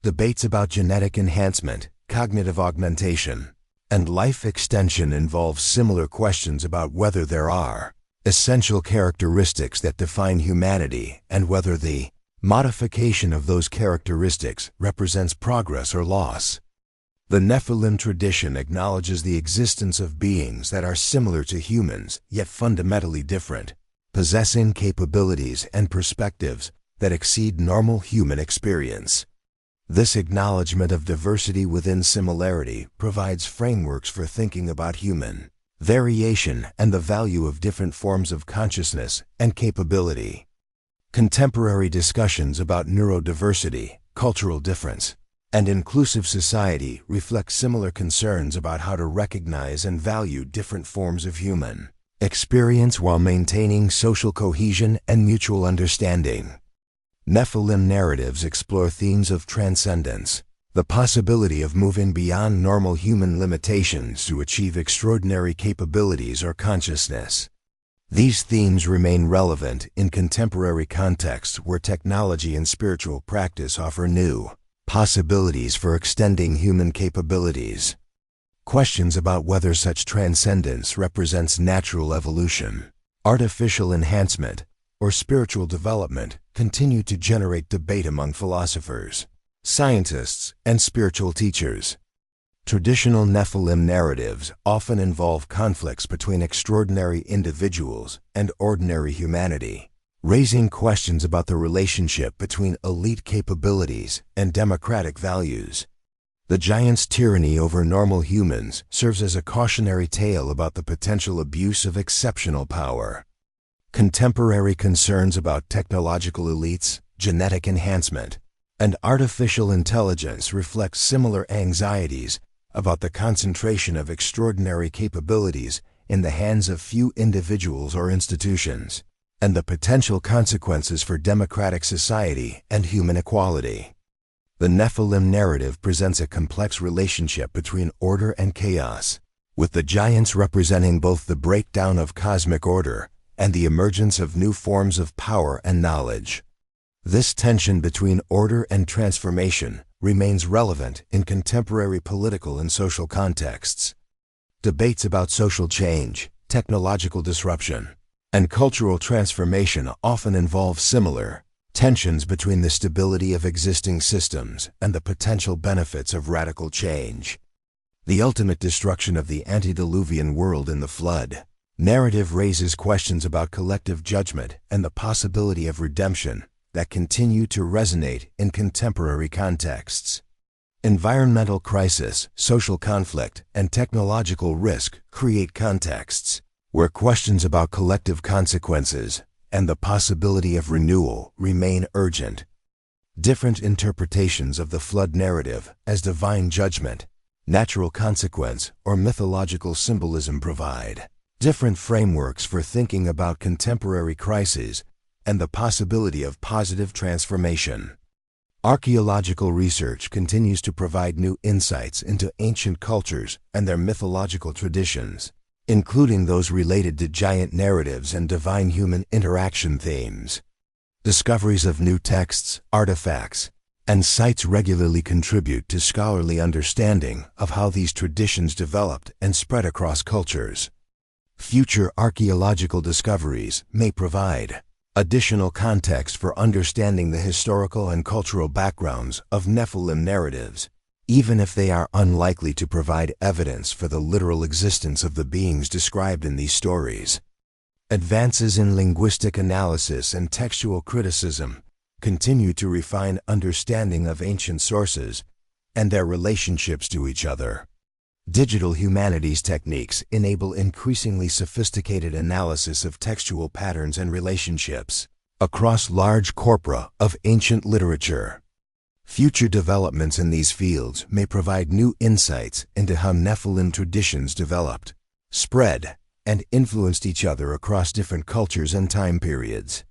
Debates about genetic enhancement, cognitive augmentation, and life extension involve similar questions about whether there are essential characteristics that define humanity and whether the modification of those characteristics represents progress or loss. The Nephilim tradition acknowledges the existence of beings that are similar to humans, yet fundamentally different, possessing capabilities and perspectives that exceed normal human experience. This acknowledgement of diversity within similarity provides frameworks for thinking about human variation and the value of different forms of consciousness and capability. Contemporary discussions about neurodiversity, cultural difference, and inclusive society reflect similar concerns about how to recognize and value different forms of human experience while maintaining social cohesion and mutual understanding. Nephilim narratives explore themes of transcendence, the possibility of moving beyond normal human limitations to achieve extraordinary capabilities or consciousness. These themes remain relevant in contemporary contexts where technology and spiritual practice offer new possibilities for extending human capabilities. Questions about whether such transcendence represents natural evolution, artificial enhancement, or spiritual development continue to generate debate among philosophers, scientists, and spiritual teachers. Traditional Nephilim narratives often involve conflicts between extraordinary individuals and ordinary humanity, raising questions about the relationship between elite capabilities and democratic values. The giant's tyranny over normal humans serves as a cautionary tale about the potential abuse of exceptional power. Contemporary concerns about technological elites, genetic enhancement, and artificial intelligence reflect similar anxieties about the concentration of extraordinary capabilities in the hands of few individuals or institutions, and the potential consequences for democratic society and human equality. The Nephilim narrative presents a complex relationship between order and chaos, with the giants representing both the breakdown of cosmic order and the emergence of new forms of power and knowledge. This tension between order and transformation remains relevant in contemporary political and social contexts. Debates about social change, technological disruption, and cultural transformation often involve similar tensions between the stability of existing systems and the potential benefits of radical change. The ultimate destruction of the antediluvian world in the flood narrative raises questions about collective judgment and the possibility of redemption that continue to resonate in contemporary contexts. Environmental crisis, social conflict, and technological risk create contexts where questions about collective consequences and the possibility of renewal remain urgent. Different interpretations of the flood narrative as divine judgment, natural consequence, or mythological symbolism provide different frameworks for thinking about contemporary crises and the possibility of positive transformation. Archaeological research continues to provide new insights into ancient cultures and their mythological traditions, including those related to giant narratives and divine-human interaction themes. Discoveries of new texts, artifacts, and sites regularly contribute to scholarly understanding of how these traditions developed and spread across cultures. Future archaeological discoveries may provide additional context for understanding the historical and cultural backgrounds of Nephilim narratives, even if they are unlikely to provide evidence for the literal existence of the beings described in these stories. Advances in linguistic analysis and textual criticism continue to refine understanding of ancient sources and their relationships to each other. Digital humanities techniques enable increasingly sophisticated analysis of textual patterns and relationships across large corpora of ancient literature. Future developments in these fields may provide new insights into how Nephilim traditions developed, spread, and influenced each other across different cultures and time periods.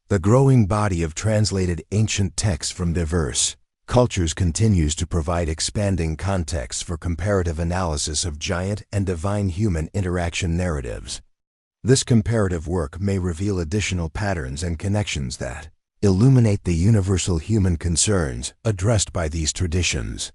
The growing body of translated ancient texts from diverse cultures continues to provide expanding context for comparative analysis of giant and divine human interaction narratives. This comparative work may reveal additional patterns and connections that illuminate the universal human concerns addressed by these traditions.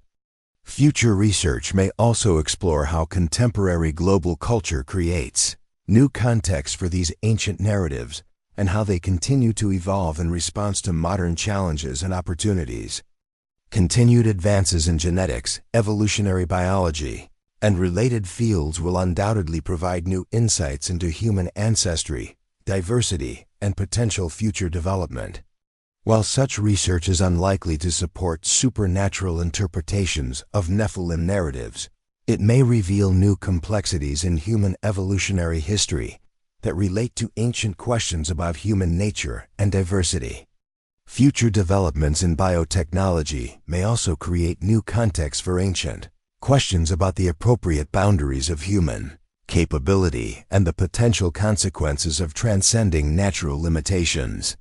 Future research may also explore how contemporary global culture creates new context for these ancient narratives and how they continue to evolve in response to modern challenges and opportunities. Continued advances in genetics, evolutionary biology, and related fields will undoubtedly provide new insights into human ancestry, diversity, and potential future development. While such research is unlikely to support supernatural interpretations of Nephilim narratives, it may reveal new complexities in human evolutionary history that relate to ancient questions about human nature and diversity. Future developments in biotechnology may also create new contexts for ancient questions about the appropriate boundaries of human capability and the potential consequences of transcending natural limitations.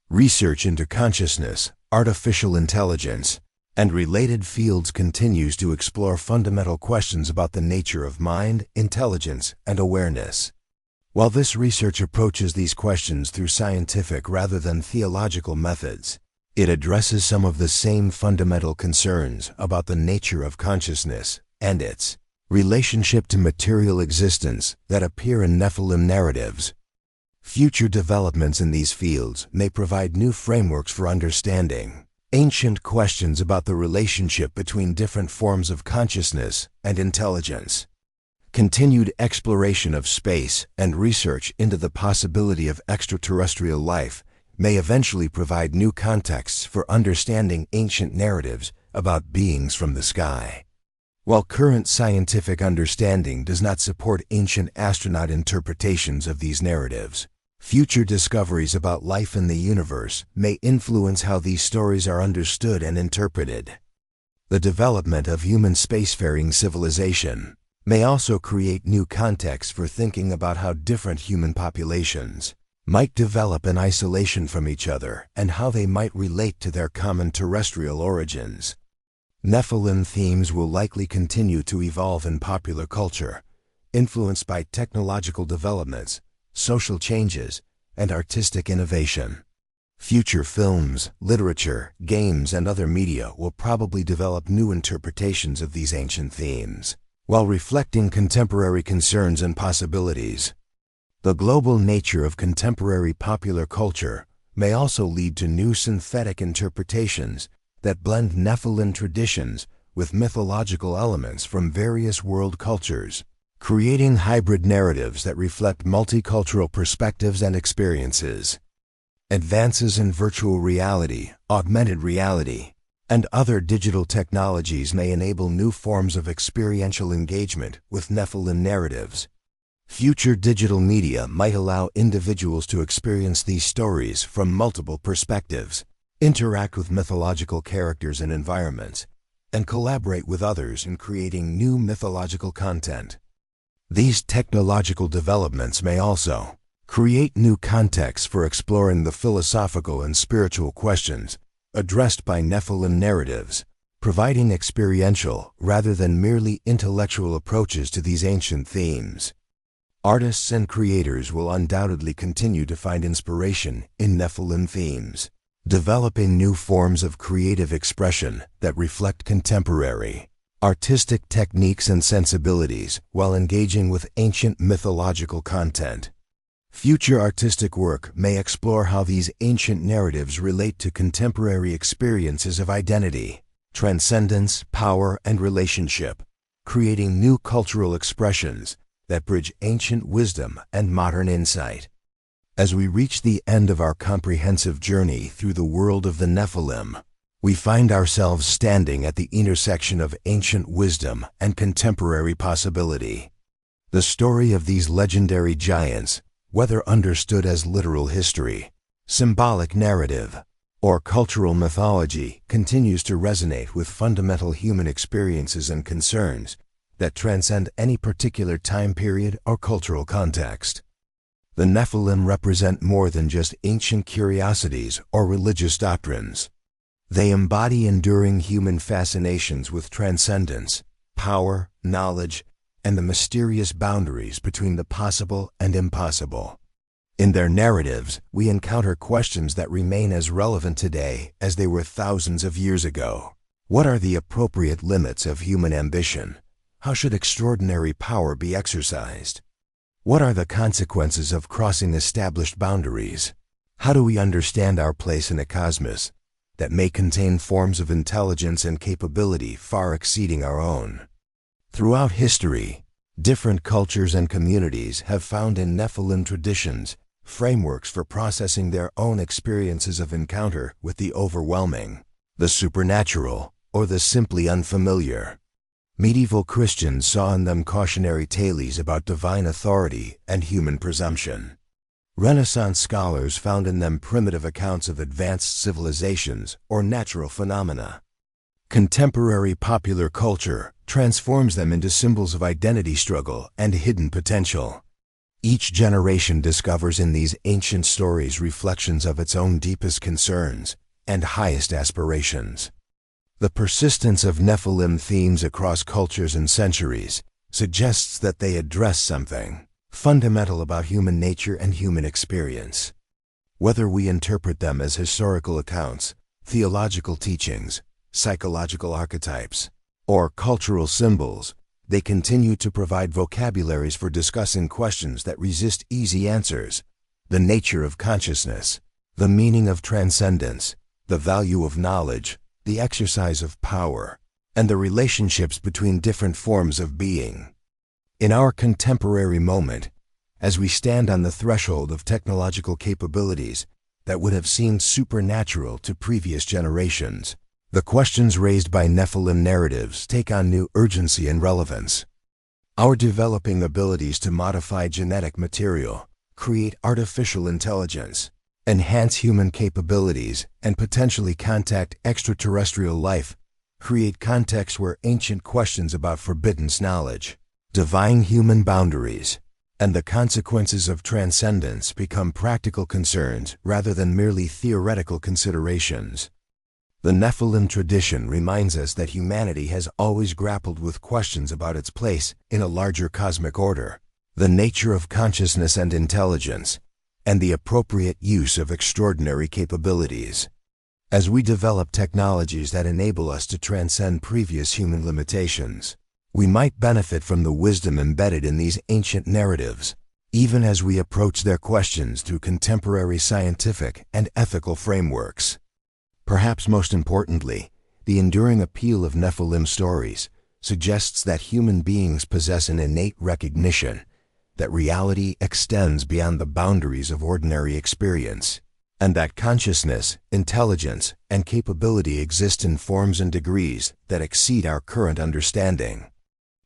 Research into consciousness, artificial intelligence, and related fields continues to explore fundamental questions about the nature of mind, intelligence, and awareness. While this research approaches these questions through scientific rather than theological methods, it addresses some of the same fundamental concerns about the nature of consciousness and its relationship to material existence that appear in Nephilim narratives. Future developments in these fields may provide new frameworks for understanding ancient questions about the relationship between different forms of consciousness and intelligence. Continued exploration of space and research into the possibility of extraterrestrial life may eventually provide new contexts for understanding ancient narratives about beings from the sky. While current scientific understanding does not support ancient astronaut interpretations of these narratives, future discoveries about life in the universe may influence how these stories are understood and interpreted. The development of human spacefaring civilization may also create new contexts for thinking about how different human populations might develop in isolation from each other and how they might relate to their common terrestrial origins. Nephilim themes will likely continue to evolve in popular culture, influenced by technological developments, social changes, and artistic innovation. Future films, literature, games, and other media will probably develop new interpretations of these ancient themes, while reflecting contemporary concerns and possibilities. The global nature of contemporary popular culture may also lead to new synthetic interpretations that blend Nephilim traditions with mythological elements from various world cultures, creating hybrid narratives that reflect multicultural perspectives and experiences. Advances in virtual reality, augmented reality, and other digital technologies may enable new forms of experiential engagement with Nephilim narratives. Future digital media might allow individuals to experience these stories from multiple perspectives, interact with mythological characters and environments, and collaborate with others in creating new mythological content. These technological developments may also create new contexts for exploring the philosophical and spiritual questions addressed by Nephilim narratives, providing experiential rather than merely intellectual approaches to these ancient themes. Artists and creators will undoubtedly continue to find inspiration in Nephilim themes, developing new forms of creative expression that reflect contemporary artistic techniques and sensibilities while engaging with ancient mythological content. Future artistic work may explore how these ancient narratives relate to contemporary experiences of identity, transcendence, power, and relationship, creating new cultural expressions that bridge ancient wisdom and modern insight. As we reach the end of our comprehensive journey through the world of the Nephilim, we find ourselves standing at the intersection of ancient wisdom and contemporary possibility. The story of these legendary giants, whether understood as literal history, symbolic narrative, or cultural mythology, continues to resonate with fundamental human experiences and concerns, that transcend any particular time period or cultural context. The Nephilim represent more than just ancient curiosities or religious doctrines. They embody enduring human fascinations with transcendence, power, knowledge, and the mysterious boundaries between the possible and impossible. In their narratives, we encounter questions that remain as relevant today as they were thousands of years ago. What are the appropriate limits of human ambition? How should extraordinary power be exercised? What are the consequences of crossing established boundaries? How do we understand our place in a cosmos that may contain forms of intelligence and capability far exceeding our own? Throughout history, different cultures and communities have found in Nephilim traditions frameworks for processing their own experiences of encounter with the overwhelming, the supernatural, or the simply unfamiliar. Medieval Christians saw in them cautionary tales about divine authority and human presumption. Renaissance scholars found in them primitive accounts of advanced civilizations or natural phenomena. Contemporary popular culture transforms them into symbols of identity struggle and hidden potential. Each generation discovers in these ancient stories reflections of its own deepest concerns and highest aspirations. The persistence of Nephilim themes across cultures and centuries suggests that they address something fundamental about human nature and human experience. Whether we interpret them as historical accounts, theological teachings, psychological archetypes, or cultural symbols, they continue to provide vocabularies for discussing questions that resist easy answers: the nature of consciousness, the meaning of transcendence, the value of knowledge, the exercise of power, and the relationships between different forms of being. In our contemporary moment, as we stand on the threshold of technological capabilities that would have seemed supernatural to previous generations, the questions raised by Nephilim narratives take on new urgency and relevance. Our developing abilities to modify genetic material, create artificial intelligence, enhance human capabilities, and potentially contact extraterrestrial life create contexts where ancient questions about forbidden knowledge, divine human boundaries, and the consequences of transcendence become practical concerns rather than merely theoretical considerations. The Nephilim tradition reminds us that humanity has always grappled with questions about its place in a larger cosmic order, the nature of consciousness and intelligence, and the appropriate use of extraordinary capabilities. As we develop technologies that enable us to transcend previous human limitations, we might benefit from the wisdom embedded in these ancient narratives, even as we approach their questions through contemporary scientific and ethical frameworks. Perhaps most importantly, the enduring appeal of Nephilim stories suggests that human beings possess an innate recognition that reality extends beyond the boundaries of ordinary experience, and that consciousness, intelligence, and capability exist in forms and degrees that exceed our current understanding.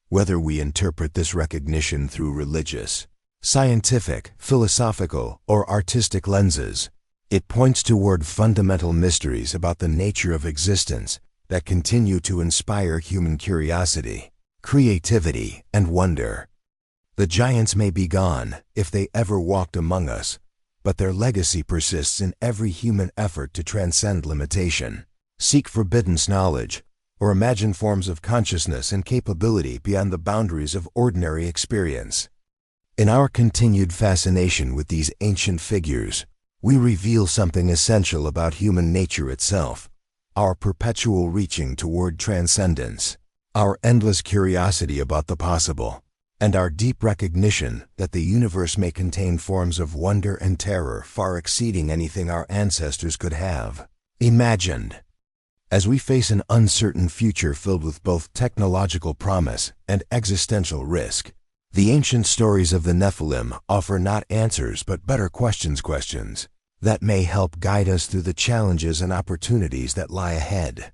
Whether we interpret this recognition through religious, scientific, philosophical, or artistic lenses, it points toward fundamental mysteries about the nature of existence that continue to inspire human curiosity, creativity, and wonder. The giants may be gone, if they ever walked among us, but their legacy persists in every human effort to transcend limitation, seek forbidden knowledge, or imagine forms of consciousness and capability beyond the boundaries of ordinary experience. In our continued fascination with these ancient figures, we reveal something essential about human nature itself: our perpetual reaching toward transcendence, our endless curiosity about the possible, and our deep recognition that the universe may contain forms of wonder and terror far exceeding anything our ancestors could have imagined. As we face an uncertain future filled with both technological promise and existential risk, the ancient stories of the Nephilim offer not answers but better questions that may help guide us through the challenges and opportunities that lie ahead.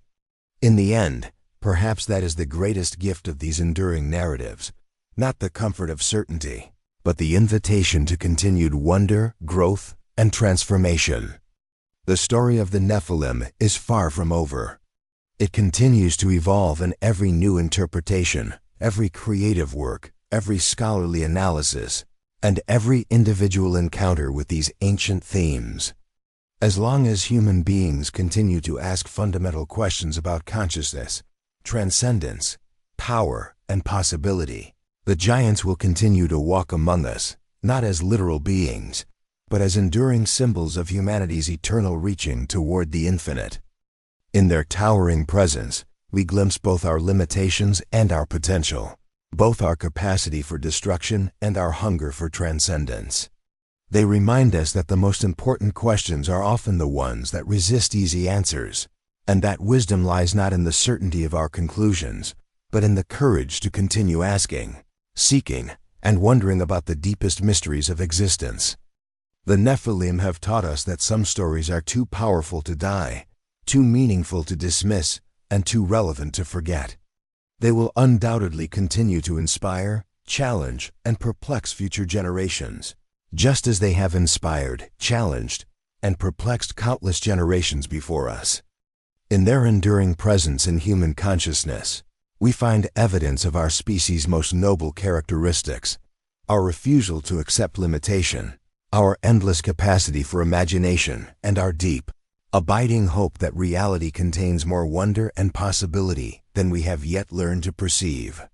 In the end, perhaps that is the greatest gift of these enduring narratives: not the comfort of certainty, but the invitation to continued wonder, growth, and transformation. The story of the Nephilim is far from over. It continues to evolve in every new interpretation, every creative work, every scholarly analysis, and every individual encounter with these ancient themes. As long as human beings continue to ask fundamental questions about consciousness, transcendence, power, and possibility, the giants will continue to walk among us, not as literal beings, but as enduring symbols of humanity's eternal reaching toward the infinite. In their towering presence, we glimpse both our limitations and our potential, both our capacity for destruction and our hunger for transcendence. They remind us that the most important questions are often the ones that resist easy answers, and that wisdom lies not in the certainty of our conclusions, but in the courage to continue asking, seeking, and wondering about the deepest mysteries of existence. The Nephilim have taught us that some stories are too powerful to die, too meaningful to dismiss, and too relevant to forget. They will undoubtedly continue to inspire, challenge, and perplex future generations, just as they have inspired, challenged, and perplexed countless generations before us. In their enduring presence in human consciousness, we find evidence of our species' most noble characteristics: our refusal to accept limitation, our endless capacity for imagination, and our deep, abiding hope that reality contains more wonder and possibility than we have yet learned to perceive.